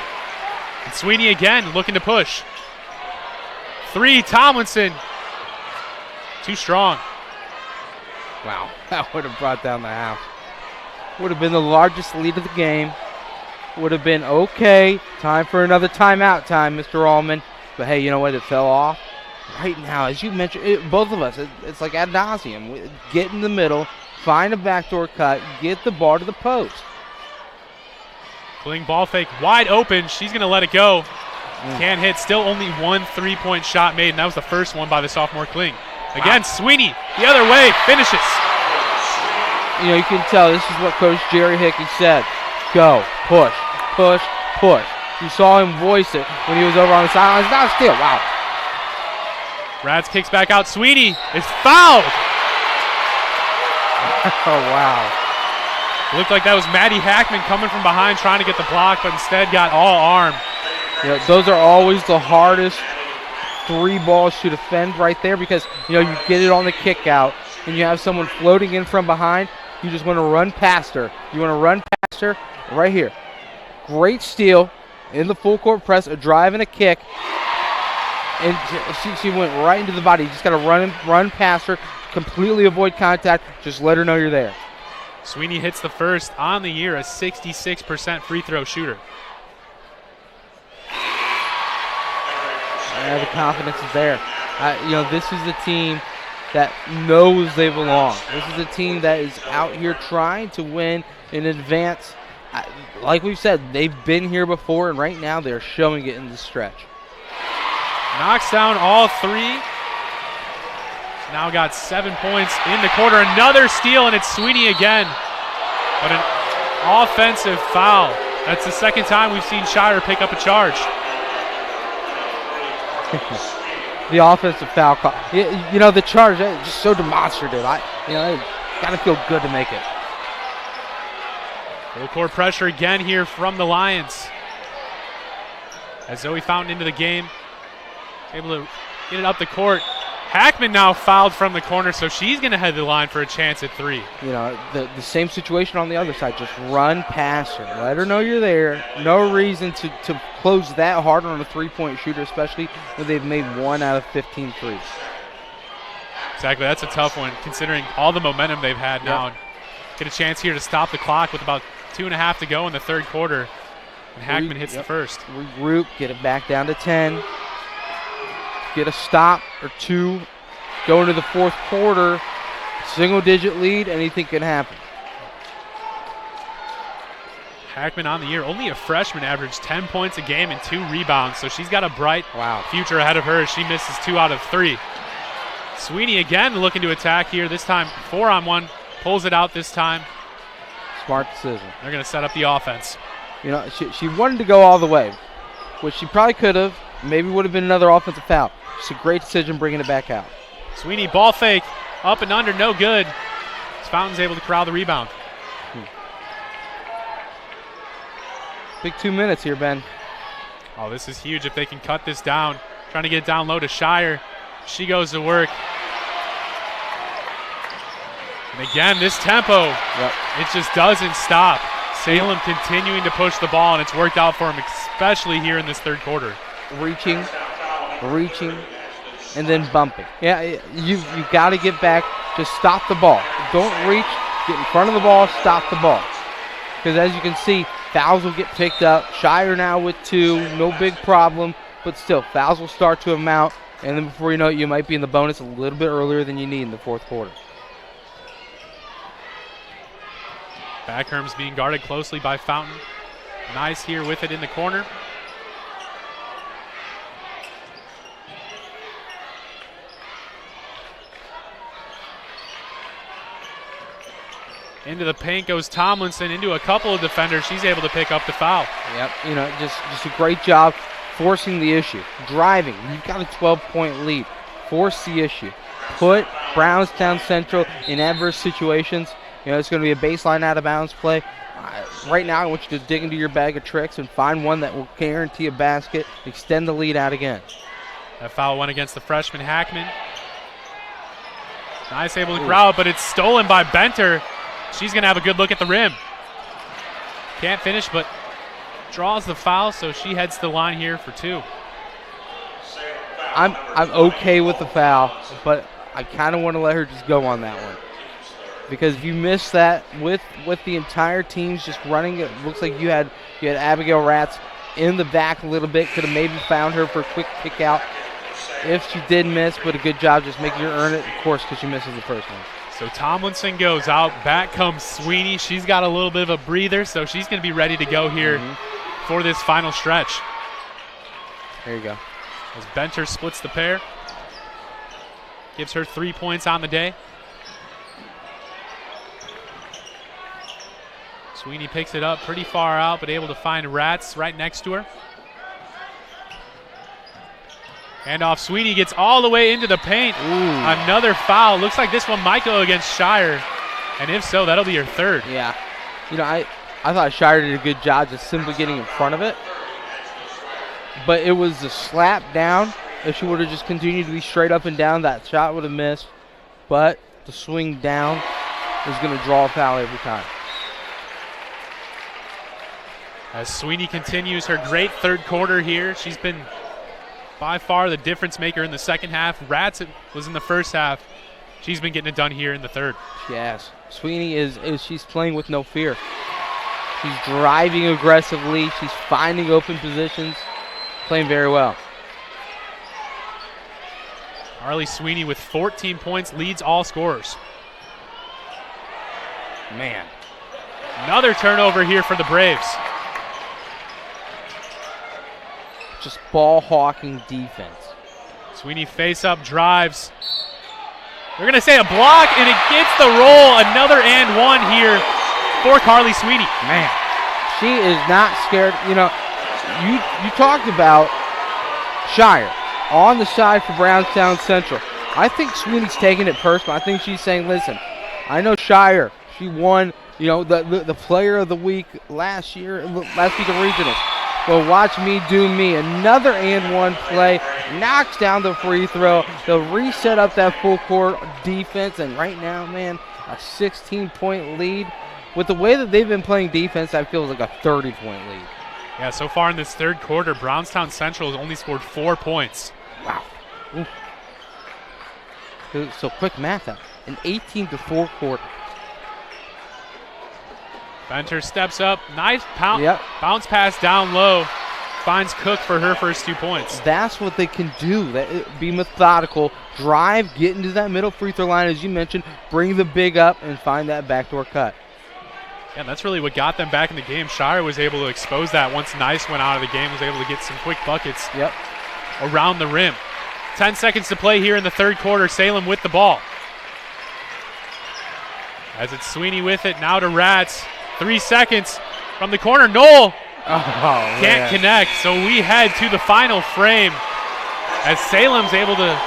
And Sweeney again looking to push. 3, Tomlinson. Too strong. Wow, that would have brought down the house. Would have been the largest lead of the game. Would have been okay. Time for another timeout time, Mr. Allman. But hey, you know what? It fell off. Right now, as you mentioned, both of us, it's like ad nauseum. Get in the middle, find a backdoor cut, get the ball to the post. Kling ball fake wide open. She's going to let it go. Can't hit. Still only 1 3-point shot made, and that was the first one by the sophomore Kling. Again, Sweeney, the other way, finishes. You can tell this is what Coach Jerry Hickey said. Go, push, push, push. You saw him voice it when he was over on the sidelines. Now still, wow. Rats kicks back out. Sweeney is fouled. Oh, wow. It looked like that was Maddie Hackman coming from behind trying to get the block, but instead got all arm. Those are always the hardest 3 balls to defend right there because, you get it on the kick out and you have someone floating in from behind. You just want to run past her. You want to run past her right here. Great steal in the full court press, a drive and a kick. And she went right into the body. You just got to run past her, completely avoid contact. Just let her know you're there. Sweeney hits the first on the year, a 66% free throw shooter. The confidence is there. This is a team that knows they belong. This is a team that is out here trying to win in advance. Like we've said, they've been here before, and right now they're showing it in the stretch. Knocks down all 3. Now got 7 points in the quarter. Another steal, and it's Sweeney again. But an offensive foul. That's the second time we've seen Shire pick up a charge. The offensive foul call. The charge, just so demonstrative. Got to feel good to make it. Full court pressure again here from the Lions. As Zoe Fountain into the game, able to get it up the court. Hackman now fouled from the corner, so she's going to head the line for a chance at 3. The same situation on the other side. Just run past her. Let her know you're there. No reason to close that hard on a 3-point shooter, especially when they've made 1 out of 15 threes. Exactly. That's a tough one, considering all the momentum they've had now. get a chance here to stop the clock with about 2.5 to go in the third quarter. And Hackman hits the first. Regroup, get it back down to 10. Get a stop or two. Go into the fourth quarter. Single-digit lead, anything can happen. Hackman on the year, only a freshman, averaged 10 points a game and 2 rebounds, so she's got a bright future ahead of her as she misses 2 out of 3. Sweeney again looking to attack here, this time 4-on-1, pulls it out this time. Smart decision. They're going to set up the offense. You know, she wanted to go all the way, which she probably could have. Maybe would have been another offensive foul. It's a great decision bringing it back out. Sweeney ball fake, up and under, no good. Fountain's able to corral the rebound. Big 2 minutes here, Ben. Oh, this is huge if they can cut this down. Trying to get it down low to Shire. She goes to work. And again, this tempo, it just doesn't stop. Salem continuing to push the ball, and it's worked out for them, especially here in this third quarter. Reaching, and then bumping. Yeah, you got to get back. Just stop the ball. Don't reach. Get in front of the ball. Stop the ball. Because as you can see, fouls will get picked up. Shire now with 2. No big problem. But still, fouls will start to amount. And then before you know it, you might be in the bonus a little bit earlier than you need in the fourth quarter. Backherm's being guarded closely by Fountain. Nice here with it in the corner. Into the paint goes Tomlinson, into a couple of defenders. She's able to pick up the foul. Yep, you know, just a great job forcing the issue. Driving, you've got a 12-point lead. Force the issue. Put Brownstown Central in adverse situations. You know, it's going to be a baseline out-of-bounds play. Right now, I want you to dig into your bag of tricks and find one that will guarantee a basket, extend the lead out again. That foul went against the freshman Hackman. Nice able to crowd, but it's stolen by Benter. She's going to have a good look at the rim. Can't finish, but draws the foul, so she heads to the line here for 2. I'm okay with the foul, but I kind of want to let her just go on that one. Because if you miss that with the entire teams just running, it looks like you had Abigail Ratz in the back a little bit. Could have maybe found her for a quick kick out if she did miss, but a good job just making her earn it, of course, because she misses the first one. So Tomlinson goes out. Back comes Sweeney. She's got a little bit of a breather, so she's going to be ready to go here for this final stretch. There you go. As Benter splits the pair. Gives her 3 points on the day. Sweeney picks it up pretty far out, but able to find Ratz right next to her. Handoff, Sweeney gets all the way into the paint. Another foul. Looks like this one might go against Shire. And if so, that'll be her 3rd. Yeah. You know, I thought Shire did a good job just simply getting in front of it. But it was the slap down. If she would have just continued to be straight up and down, that shot would have missed. But the swing down is going to draw a foul every time. As Sweeney continues her great third quarter here, she's been by far the difference maker in the second half. Ratz was in the first half. She's been getting it done here in the third. Yes. Sweeney she's playing with no fear. She's driving aggressively. She's finding open positions. Playing very well. Harley Sweeney with 14 points leads all scorers. Man. Another turnover here for the Braves. Just ball hawking defense. Sweeney face up, drives. We're going to say a block, and it gets the roll. Another and one here for Carly Sweeney. Man, she is not scared. You know, you talked about Shire on the side for Brownstown Central. I think Sweeney's taking it personal. I think she's saying, listen, I know Shire. She won, you know, the player of the week last week of regionals. Well, watch me do me. Another and one play. Knocks down the free throw. They'll reset up that full court defense. And right now, man, a 16-point lead. With the way that they've been playing defense, that feels like a 30-point lead. Yeah, so far in this third quarter, Brownstown Central has only scored 4 points. Wow. Ooh. So quick math out. An 18-4 quarter. Venter steps up. Nice bounce pass down low. Finds Cook for her first 2 points. That's what they can do. Be methodical, drive, get into that middle free throw line, as you mentioned, bring the big up, and find that backdoor cut. Yeah, that's really what got them back in the game. Shire was able to expose that once Nice went out of the game, was able to get some quick buckets around the rim. 10 seconds to play here in the third quarter. Salem with the ball. As it's Sweeney with it, now to Rats. 3 seconds from the corner. Knoll can't connect, so we head to the final frame as Salem's able to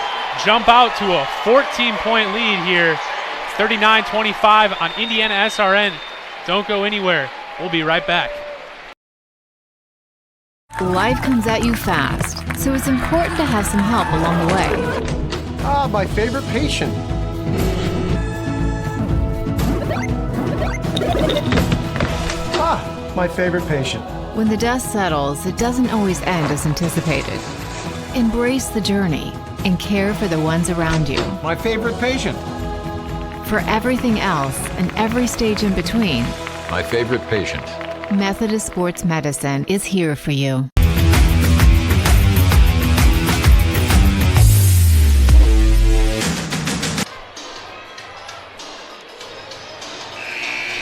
jump out to a 14-point lead here. It's 39-25 on Indiana SRN. Don't go anywhere. We'll be right back. Life comes at you fast, so it's important to have some help along the way. My favorite patient. My favorite patient. When the dust settles, it doesn't always end as anticipated. Embrace the journey and care for the ones around you. My favorite patient. For everything else and every stage in between, my favorite patient. Methodist Sports Medicine is here for you.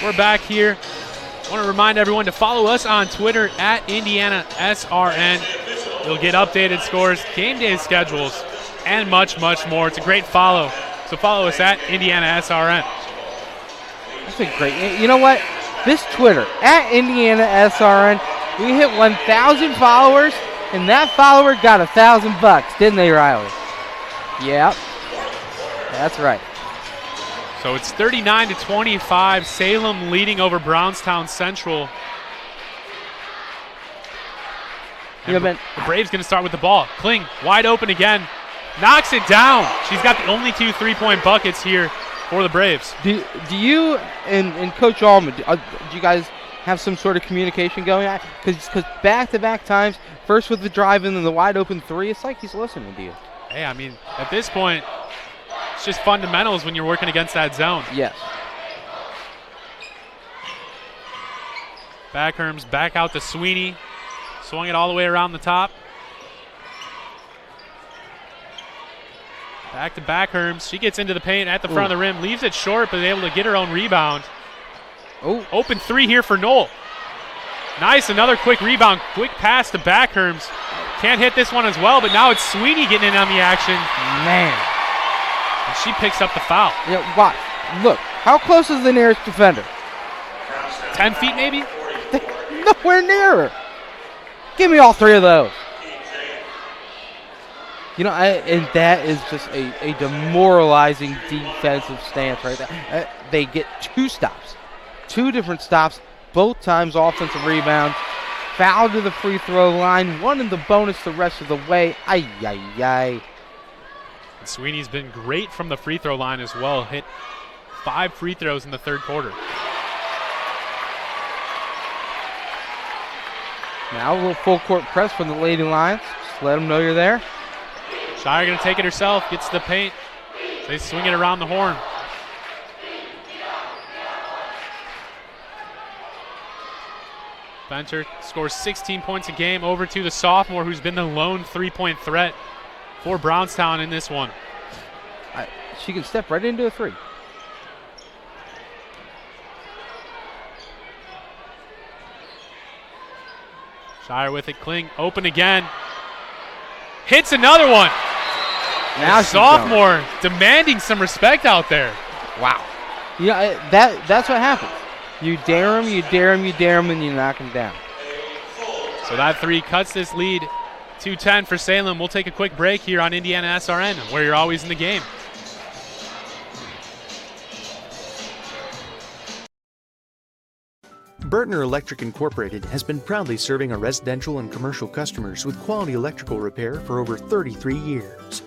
We're back here. I want to remind everyone to follow us on Twitter at IndianaSRN. You'll get updated scores, game day schedules, and much, much more. It's a great follow. So follow us at IndianaSRN. That's a great. You know what? This Twitter at IndianaSRN, we hit 1,000 followers, and that follower got $1,000, didn't they, Riley? Yep. That's right. So it's 39-25. Salem leading over Brownstown Central. And the Braves going to start with the ball. Kling wide open again. Knocks it down. She's got the only 2 3-point buckets here for the Braves. Do you and Coach Allman, do you guys have some sort of communication going on? Because back-to-back times, first with the drive and then the wide open 3, it's like he's listening to you. Hey, I mean, at this point, it's just fundamentals when you're working against that zone. Yes. Backherms back out to Sweeney. Swung it all the way around the top. Back to Backherms. She gets into the paint at the front of the rim. Leaves it short, but able to get her own rebound. Oh, open 3 here for Knoll. Nice, another quick rebound. Quick pass to Backherms. Can't hit this one as well, but now it's Sweeney getting in on the action. Man. And she picks up the foul. Yeah, watch. Look, how close is the nearest defender? 10 feet maybe? Nowhere near her. Give me all 3 of those. You know, and that is just a demoralizing defensive stance right there. They get 2 stops, 2 different stops, both times offensive rebound. Foul to the free throw line, 1 in the bonus the rest of the way. Ay, ay, ay. And Sweeney's been great from the free throw line as well. Hit 5 free throws in the third quarter. Now a little full court press from the Lady Lions. Just let them know you're there. Shire going to take it herself, gets to the paint. They swing it around the horn. Venter scores 16 points a game over to the sophomore who's been the lone 3-point threat for Brownstown in this one. She can step right into a 3. Shire with it, Kling open again. Hits another one. Now sophomore demanding some respect out there. Wow. You know, that's what happens. You dare him, you dare him, you dare him, and you knock him down. So that 3 cuts this lead to 10 for Salem. We'll take a quick break here on Indiana SRN, where you're always in the game. Burtner Electric Incorporated has been proudly serving our residential and commercial customers with quality electrical repair for over 33 years.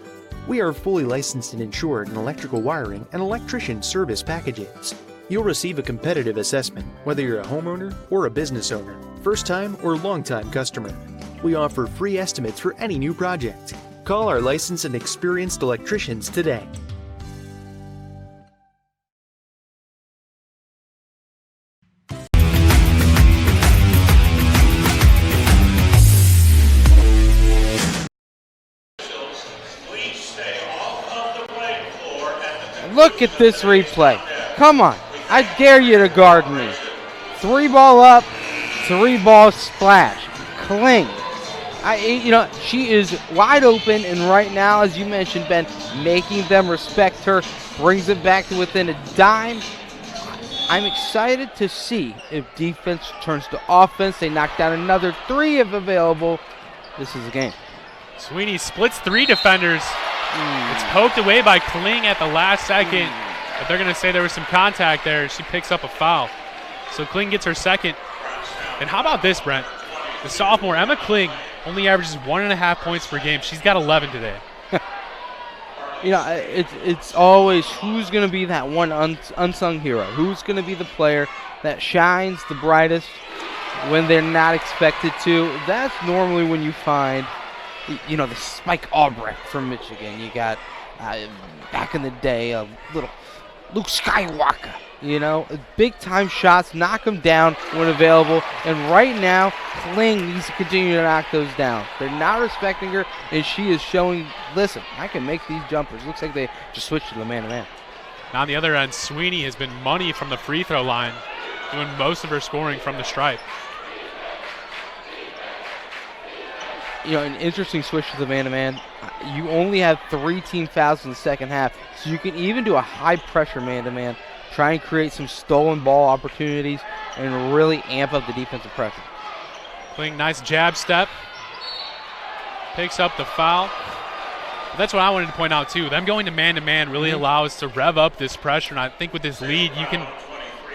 We are fully licensed and insured in electrical wiring and electrician service packages. You'll receive a competitive assessment, whether you're a homeowner or a business owner, first-time or long-time customer. We offer free estimates for any new project. Call our licensed and experienced electricians today. Look at this replay. Come on. I dare you to guard me. 3-ball up, 3-ball splash. Kling. She is wide open, and right now, as you mentioned, Ben, making them respect her, brings it back to within a dime. I'm excited to see if defense turns to offense. They knock down another 3 if available. This is a game. Sweeney splits 3 defenders. It's poked away by Kling at the last second, but they're going to say there was some contact there. She picks up a foul. So Kling gets her second. And how about this, Brent? The sophomore, Emma Kling, only averages 1.5 points per game. She's got 11 today. It's always who's going to be that one unsung hero. Who's going to be the player that shines the brightest when they're not expected to. That's normally when you find, the Spike Albrecht from Michigan. You got, back in the day, a little Luke Skywalker. Big-time shots, knock them down when available. And right now, Kling needs to continue to knock those down. They're not respecting her, and she is showing, listen, I can make these jumpers. Looks like they just switched to the man-to-man. Now on the other end, Sweeney has been money from the free throw line, doing most of her scoring from the stripe. An interesting switch to the man-to-man. You only have 3 team fouls in the second half, so you can even do a high-pressure man-to-man. Try and create some stolen ball opportunities and really amp up the defensive pressure. Kling, nice jab step. Picks up the foul. But that's what I wanted to point out, too. Them going to man-to-man really allows to rev up this pressure. And I think with this lead, you can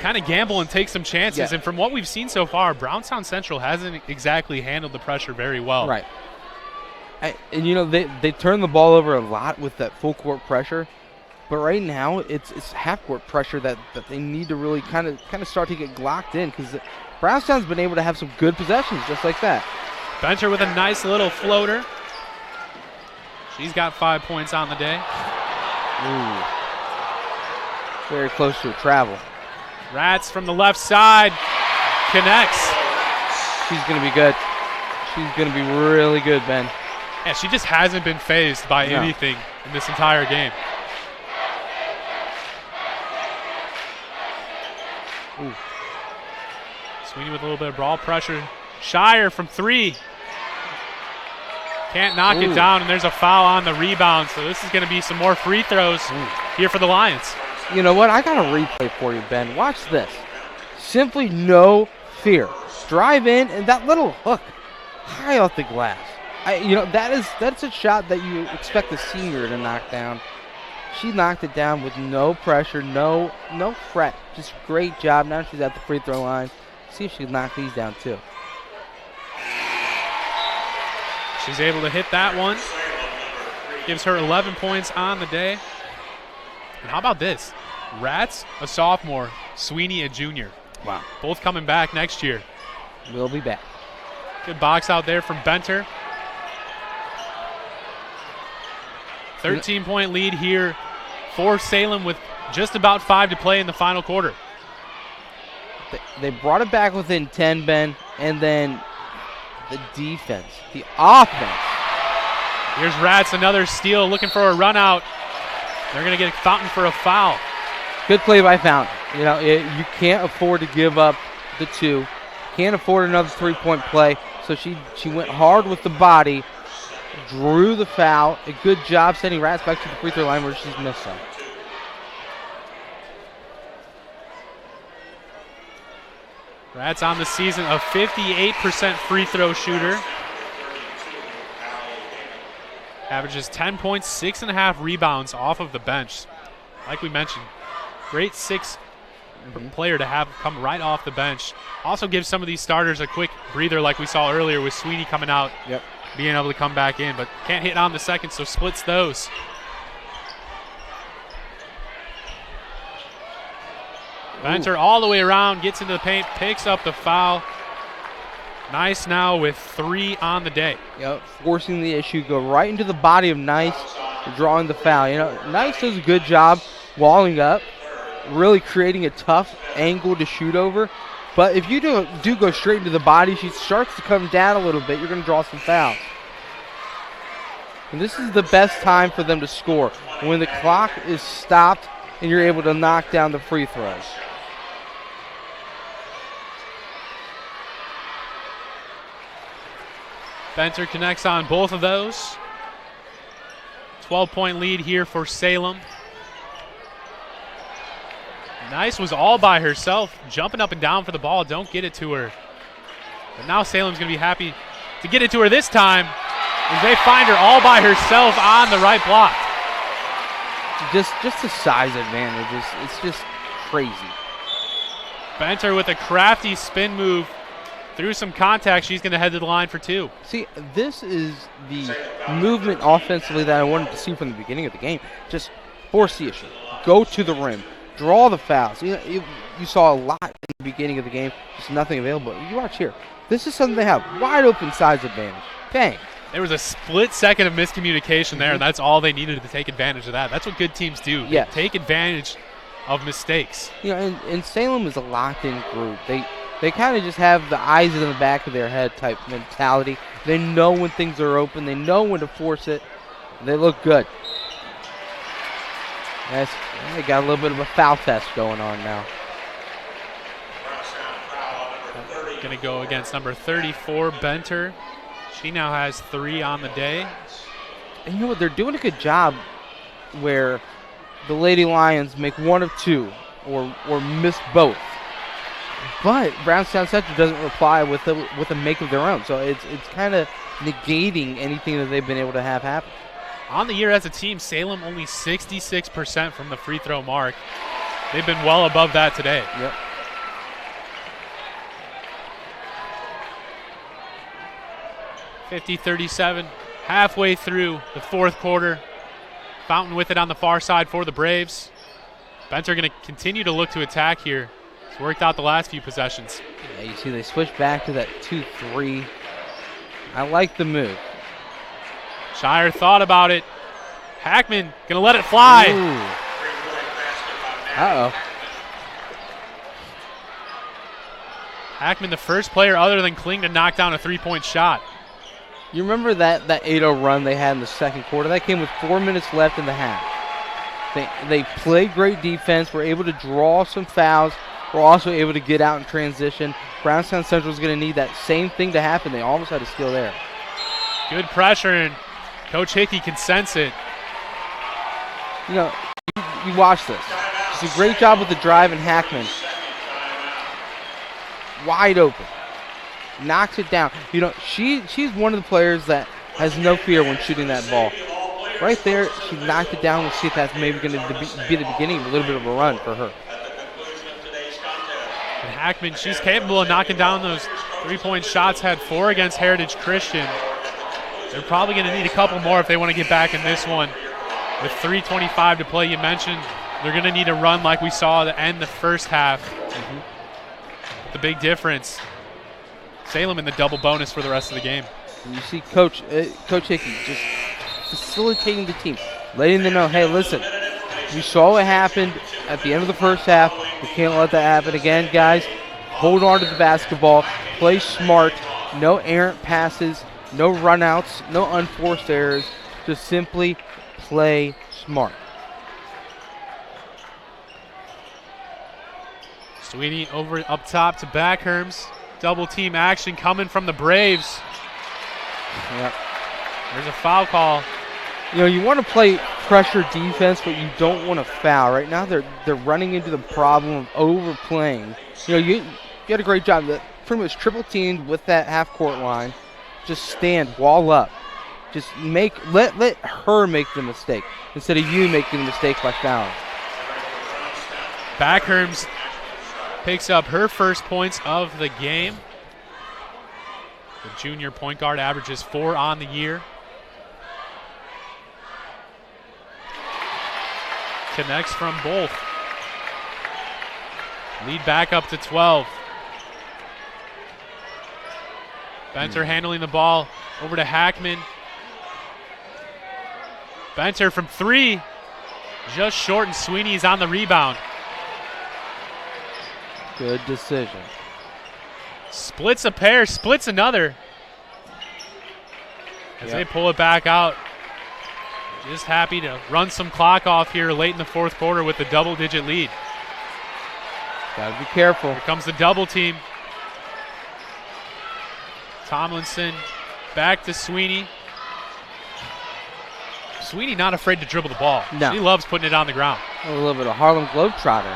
kind of gamble and take some chances. Yeah. And from what we've seen so far, Brownstown Central hasn't exactly handled the pressure very well. Right. They turn the ball over a lot with that full court pressure. But right now, it's half-court pressure that they need to really kind of start to get locked in, because Brownstown's been able to have some good possessions just like that. Benter with a nice little floater. She's got 5 points on the day. Ooh. Very close to a travel. Rats from the left side. Connects. She's going to be good. She's going to be really good, Ben. Yeah, she just hasn't been fazed by anything in this entire game. Ooh. Sweeney with a little bit of ball pressure. Shire from 3. Can't knock it down, and there's a foul on the rebound. So this is going to be some more free throws here for the Lions. You know what? I got a replay for you, Ben. Watch this. Simply no fear. Drive in, and that little hook high off the glass. That's a shot that you expect a senior to knock down. She knocked it down with no pressure, no fret. Just great job. Now she's at the free throw line. See if she can knock these down too. She's able to hit that one. Gives her 11 points on the day. And how about this? Rats, a sophomore. Sweeney, a junior. Wow. Both coming back next year. We'll be back. Good box out there from Benter. 13-point lead here for Salem with just about 5 to play in the final quarter. They brought it back within 10, Ben, and then the defense, the offense. Here's Rats, another steal, looking for a run out. They're going to get Fountain for a foul. Good play by Fountain. You can't afford to give up the 2. Can't afford another 3-point play. So she went hard with the body, drew the foul. A good job sending Rats back to the free throw line where she's missed some. Rats on the season, a 58% free throw shooter. Averages 10 points, 6.5 rebounds off of the bench. Like we mentioned, great 6 player to have come right off the bench. Also gives some of these starters a quick breather like we saw earlier with Sweeney coming out, being able to come back in, but can't hit on the second, so splits those. Benter all the way around, gets into the paint, picks up the foul. Nice now with 3 on the day. Yep, forcing the issue, go right into the body of Nice, drawing the foul. Nice does a good job walling up, really creating a tough angle to shoot over. But if you do go straight into the body, she starts to come down a little bit, you're going to draw some fouls. And this is the best time for them to score. When the clock is stopped and you're able to knock down the free throws. Benter connects on both of those. 12-point lead here for Salem. Nice was all by herself, jumping up and down for the ball. Don't get it to her. But now Salem's going to be happy to get it to her this time as they find her all by herself on the right block. Just a size advantage. It's just crazy. Benter with a crafty spin move. Through some contact, she's going to head to the line for 2. See, this is the movement offensively that I wanted to see from the beginning of the game. Just force the issue. Go to the rim. Draw the fouls. You saw a lot in the beginning of the game. Just nothing available. You watch here. This is something they have. Wide open size advantage. Bang. There was a split second of miscommunication there, and that's all they needed to take advantage of that. That's what good teams do. Yeah. Take advantage of mistakes. And Salem is a locked-in group. They kind of just have the eyes in the back of their head type mentality. They know when things are open. They know when to force it. They look good. They got a little bit of a foul test going on now. Going to go against number 34, Benter. She now has 3 on the day. And you know what? They're doing a good job where the Lady Lions make 1 of 2 or miss both. But Brownstown Central doesn't reply with a make of their own. So it's kind of negating anything that they've been able to have happen. On the year as a team, Salem only 66% from the free throw mark. They've been well above that today. Yep. (50-37), halfway through the 4th quarter. Fountain with it on the far side for the Braves. Benter going to continue to look to attack here. It's worked out the last few possessions. Yeah, you see they switch back to that 2-3. I like the move. Shire thought about it. Hackman going to let it fly. Uh-oh. Hackman, the first player other than Kling to knock down a 3-point shot. You remember that 8-0 run they had in the 2nd quarter? That came with 4 minutes left in the half. They played great defense, were able to draw some fouls, were also able to get out in transition. Brownstown Central is going to need that same thing to happen. They almost had a steal there. Good pressure, and Coach Hickey can sense it. You know, you watch this. It's a great job with the drive, and Hackman wide open. Knocks it down. You know, she's one of the players that has no fear when shooting that ball. Right there, she knocked it down. We'll see if that's maybe going to be the beginning of a little bit of a run for her. And Hackman, she's capable of knocking down those 3-point shots. Had 4 against Heritage Christian. They're probably going to need a couple more if they want to get back in this one. With 3:25 to play, you mentioned they're going to need a run like we saw to end the first half. The big difference, Salem in the double bonus for the rest of the game. And you see Coach Hickey just facilitating the team, letting them know, hey, listen, we saw what happened at the end of the first half. We can't let that happen again, guys. Hold on to the basketball. Play smart. No errant passes. No runouts. No unforced errors. Just simply play smart. Sweeney over up top to Backherms. Double team action coming from the Braves. Yep. There's a foul call. You know, you want to play pressure defense, but you don't want to foul. Right now, they're running into the problem of overplaying. You know, you had a great job. Pretty much triple teamed with that half court line. Just stand, wall up. Just let her make the mistake instead of you making the mistake by fouling. Backherms picks up her first points of the game. The junior point guard averages 4 on the year. Connects from both. Lead back up to 12. Benter handling the ball over to Hackman. Benter from 3. Just short, and Sweeney's on the rebound. Good decision. Splits a pair, splits another. As they pull it back out. just happy to run some clock off here late in the fourth quarter with the double-digit lead. Gotta be careful. Here comes the double team. Tomlinson back to Sweeney. Sweeney not afraid to dribble the ball. No. She loves putting it on the ground. A little bit of Harlem Globetrotter.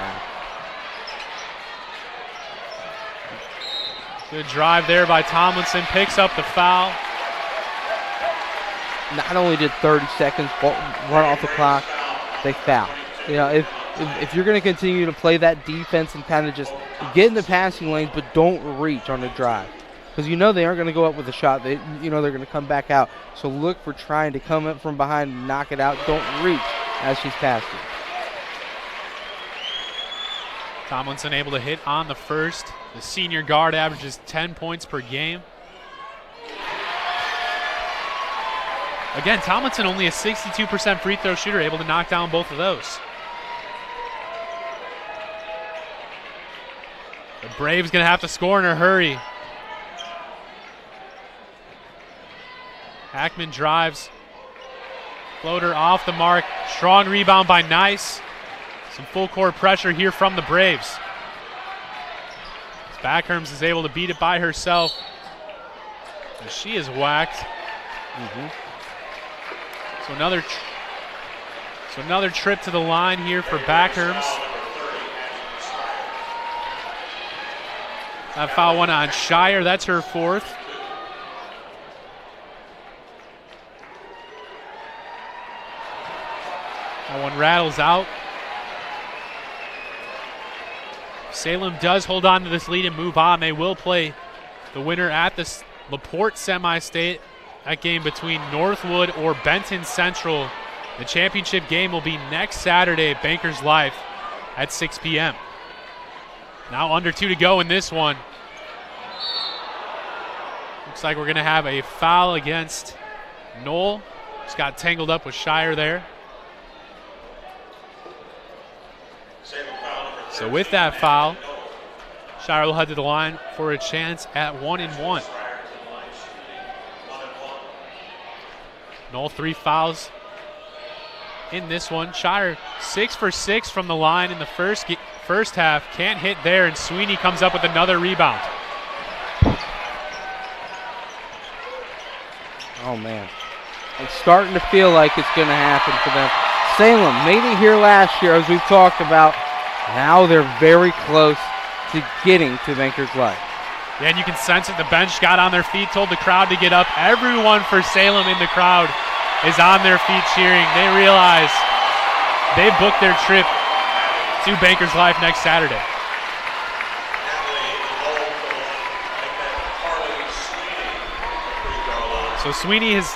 Good drive there by Tomlinson. Picks up the foul. Not only did 30 seconds run off the clock, they fouled. You know, if you're going to continue to play that defense and kind of just get in the passing lanes, but don't reach on the drive, because you know they aren't going to go up with a shot. They're going to come back out. So look for trying to come up from behind and knock it out. Don't reach as she's passing. Tomlinson able to hit on the first. The senior guard averages 10 points per game. Again, Tomlinson only a 62% free throw shooter, able to knock down both of those. The Braves going to have to score in a hurry. Hackman drives. Floater off the mark. Strong rebound by Nice. Some full court pressure here from the Braves. Backherms is able to beat it by herself. And she is whacked. So another trip to the line here for Backherms. That foul went on Shire. That's her fourth. That one rattles out. Salem does hold on to this lead and move on. They will play the winner at the LaPorte semi-state. That game between Northwood or Benton Central. The championship game will be next Saturday at Bankers Life at 6 p.m. Now under 2 to go in this one. Looks like we're going to have a foul against Knoll. Just got tangled up with Shire there. So with that foul, Shire will head to the line for a chance at 1-1. Knoll 3 fouls in this one. Shire 6 for 6 from the line in the first half. Can't hit there, and Sweeney comes up with another rebound. Oh, man. It's starting to feel like it's going to happen for them. Salem made it here last year, as we've talked about. Now they're very close to getting to Bankers Life. Yeah, and you can sense it. The bench got on their feet, told the crowd to get up. Everyone for Salem in the crowd is on their feet cheering. They realize they've booked their trip to Bankers Life next Saturday. So Sweeney has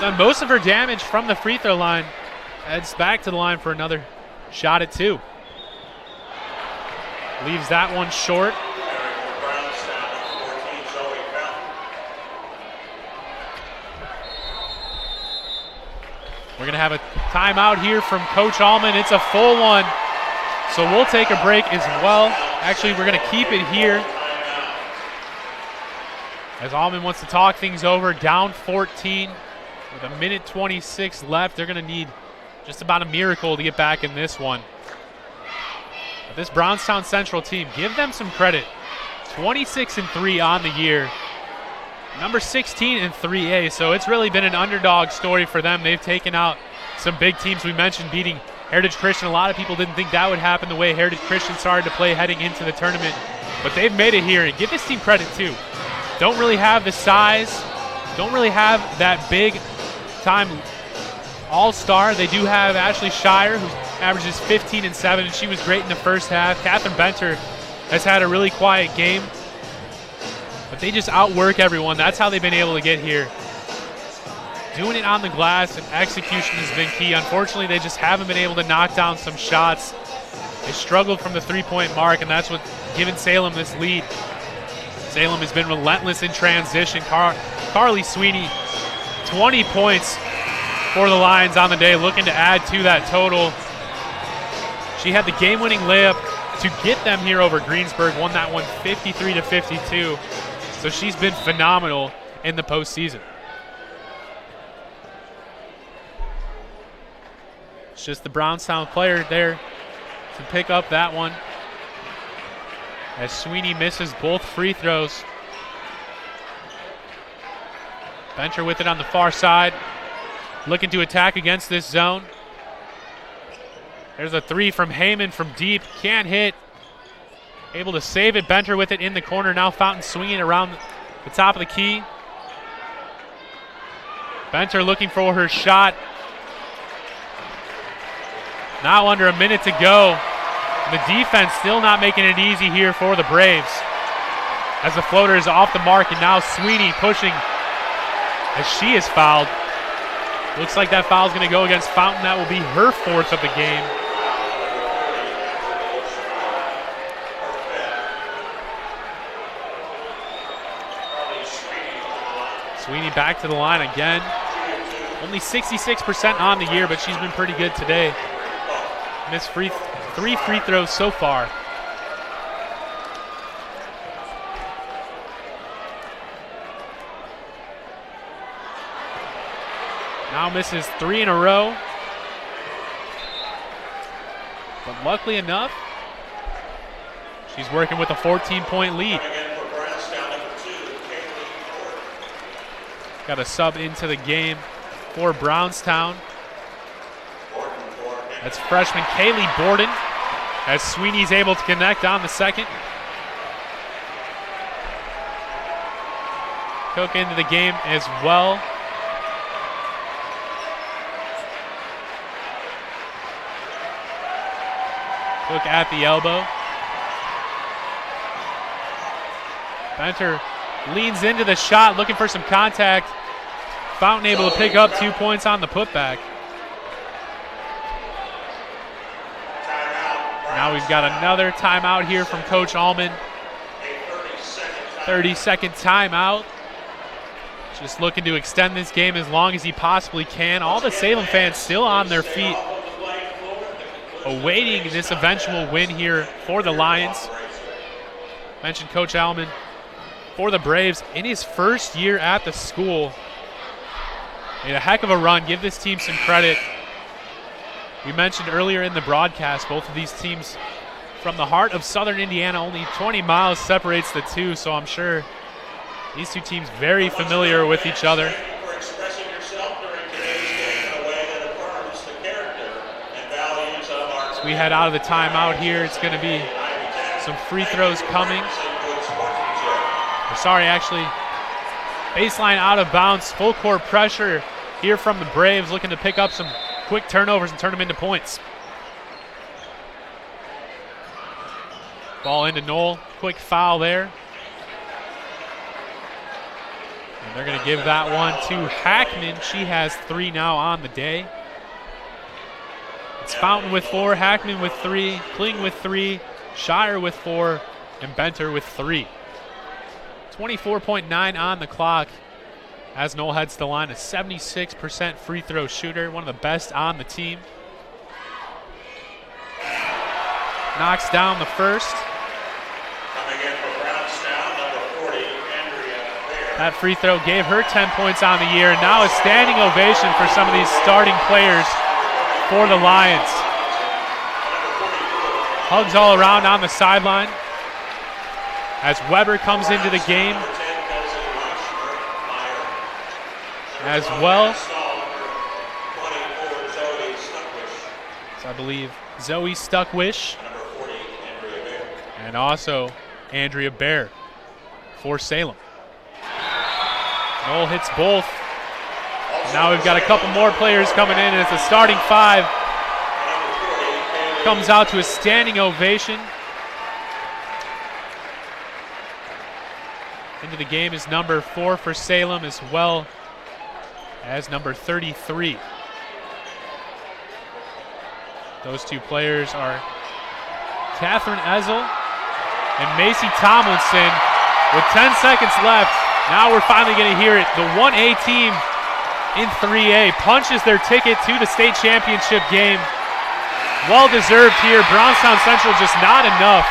done most of her damage from the free throw line. Heads back to the line for another shot at 2. Leaves that one short. We're going to have a timeout here from Coach Allman. It's a full one, so we'll take a break as well. Actually, we're going to keep it here as Allman wants to talk things over. Down 14 with 1:26 left. They're going to need just about a miracle to get back in this one. But this Brownstown Central team, give them some credit. 26-3 on the year. Number 16 in 3A, so it's really been an underdog story for them. They've taken out some big teams. We mentioned beating Heritage Christian. A lot of people didn't think that would happen the way Heritage Christian started to play heading into the tournament, but they've made it here, and give this team credit too. Don't really have the size, don't really have that big-time all-star. They do have Ashley Shire, who averages 15 and 7, and she was great in the first half. Catherine Benter has had a really quiet game, but they just outwork everyone. That's how they've been able to get here. Doing it on the glass, and execution has been key. Unfortunately, they just haven't been able to knock down some shots. They struggled from the three-point mark, and that's what's given Salem this lead. Salem has been relentless in transition. Carly Sweeney, 20 points for the Lions on the day, looking to add to that total. She had the game-winning layup to get them here over Greensburg, won that one 53-52. So she's been phenomenal in the postseason. It's just the Brownstown player there to pick up that one, as Sweeney misses both free throws. Bencher with it on the far side, looking to attack against this zone. There's a three from Heyman from deep, can't hit. Able to save it, Bencher with it in the corner. Now Fountain swinging around the top of the key. Bencher looking for her shot. Now under a minute to go. The defense still not making it easy here for the Braves, as the floater is off the mark, and now Sweeney pushing as she is fouled. Looks like that foul is going to go against Fountain. That will be her fourth of the game. Sweeney back to the line again. Only 66% on the year, but she's been pretty good today. Missed three free throws so far. Now misses three in a row. But luckily enough, she's working with a 14-point lead. Got a sub into the game for Brownstown. That's freshman Kaylee Borden, as Sweeney's able to connect on the second. Cook into the game as well. Cook at the elbow. Bencher leans into the shot, looking for some contact. Fountain able to pick up 2 points on the putback. Now we've got another timeout here from Coach Allman. 30-second timeout. Just looking to extend this game as long as he possibly can. All the Salem fans still on their feet, awaiting this eventual win here for the Lions. Mentioned Coach Allman for the Braves in his first year at the school. Made a heck of a run. Give this team some credit. We mentioned earlier in the broadcast, both of these teams from the heart of Southern Indiana. Only 20 miles separates the two, so I'm sure these two teams very familiar with each other. As we head out of the timeout here, it's going to be some free throws coming. Sorry, actually, baseline out of bounds. Full court pressure here from the Braves, looking to pick up some quick turnovers and turn them into points. Ball into Knoll. Quick foul there. And they're going to give that one to Hackman. She has three now on the day. It's Fountain with four, Hackman with three, Kling with three, Shire with four, and Benter with three. 24.9 on the clock as Knoll heads to the line. A 76% free throw shooter, one of the best on the team. Knocks down the first. Coming in for Brownstown, number 40, Andrea Bear. That free throw gave her 10 points on the year. Now a standing ovation for some of these starting players for the Lions. Hugs all around on the sideline as Weber comes into the game as well. So I believe Zoe Stuckwish and also Andrea Bear for Salem. Knoll hits both. Now we've got a couple more players coming in, and it's the starting five. Comes out to a standing ovation. Into the game is number 4 for Salem, as well as number 33. Those two players are Catherine Ezel and Macy Tomlinson. With 10 seconds left, now we're finally going to hear it. The 1A team in 3A punches their ticket to the state championship game. Well-deserved here. Brownstown Central just not enough.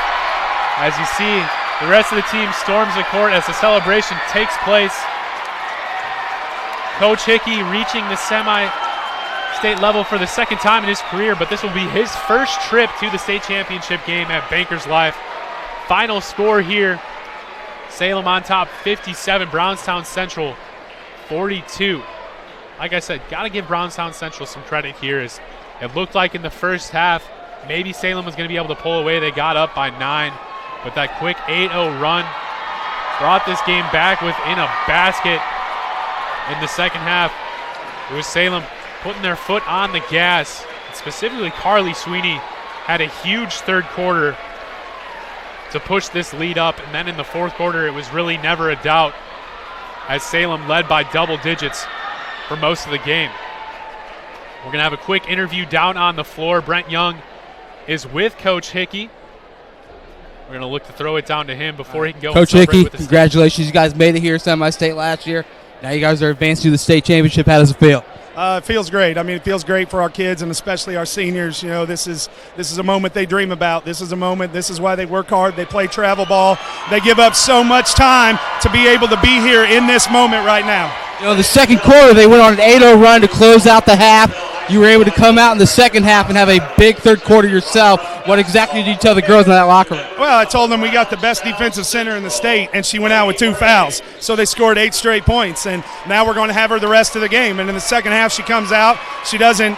As you see, the rest of the team storms the court as the celebration takes place. Coach Hickey reaching the state level for the second time in his career, but this will be his first trip to the state championship game at Bankers Life. Final score here, Salem on top 57, Brownstown Central 42. Like I said, got to give Brownstown Central some credit here, as it looked like in the first half maybe Salem was going to be able to pull away. They got up by 9, but that quick 8-0 run brought this game back within a basket in the second half. It was Salem putting their foot on the gas. Specifically, Carly Sweeney had a huge third quarter to push this lead up, and then in the fourth quarter it was really never a doubt, as Salem led by double digits for most of the game. We're going to have a quick interview down on the floor. Brent Young is with Coach Hickey. We're going to look to throw it down to him before he can go. Coach Hickey, congratulations. You guys made it here semi-state last year. Now you guys are advanced to the state championship. How does it feel? It feels great. I mean, it feels great for our kids and especially our seniors. You know, this is a moment they dream about. This is a moment. This is why they work hard. They play travel ball. They give up so much time to be able to be here in this moment right now. You know, the second quarter they went on an 8-0 run to close out the half. You were able to come out in the second half and have a big third quarter yourself. What exactly did you tell the girls in that locker room? Well, I told them we got the best defensive center in the state, and she went out with 2 fouls. So they scored 8 straight points, and now we're going to have her the rest of the game. And in the second half, she comes out. She doesn't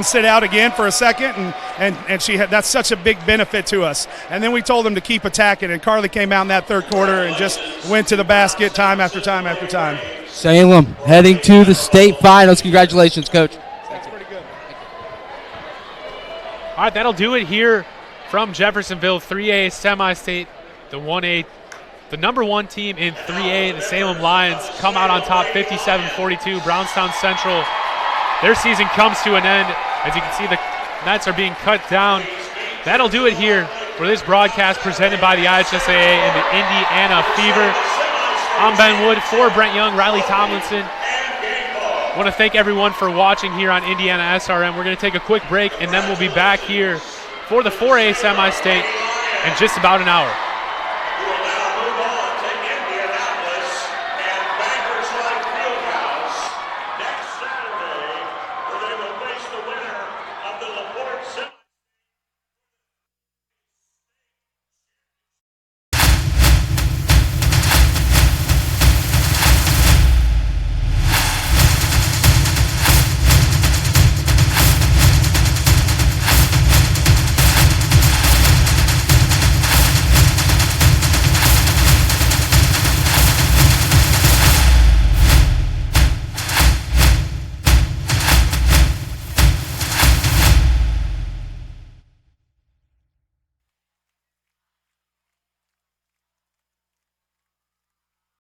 sit out again for a second, and that's such a big benefit to us. And then we told them to keep attacking, and Carly came out in that third quarter and just went to the basket time after time after time. Salem heading to the state finals. Congratulations, Coach. All right, that'll do it here from Jeffersonville. 3A semi-state, the 1A, the number 1 team in 3A, the Salem Lions, come out on top 57-42. Brownstown Central, their season comes to an end. As you can see, the nets are being cut down. That'll do it here for this broadcast presented by the IHSAA and the Indiana Fever. I'm Ben Wood for Brent Young, Riley Tomlinson. I want to thank everyone for watching here on Indiana SRM. We're going to take a quick break, and then we'll be back here for the 4A semi-state in just about an hour.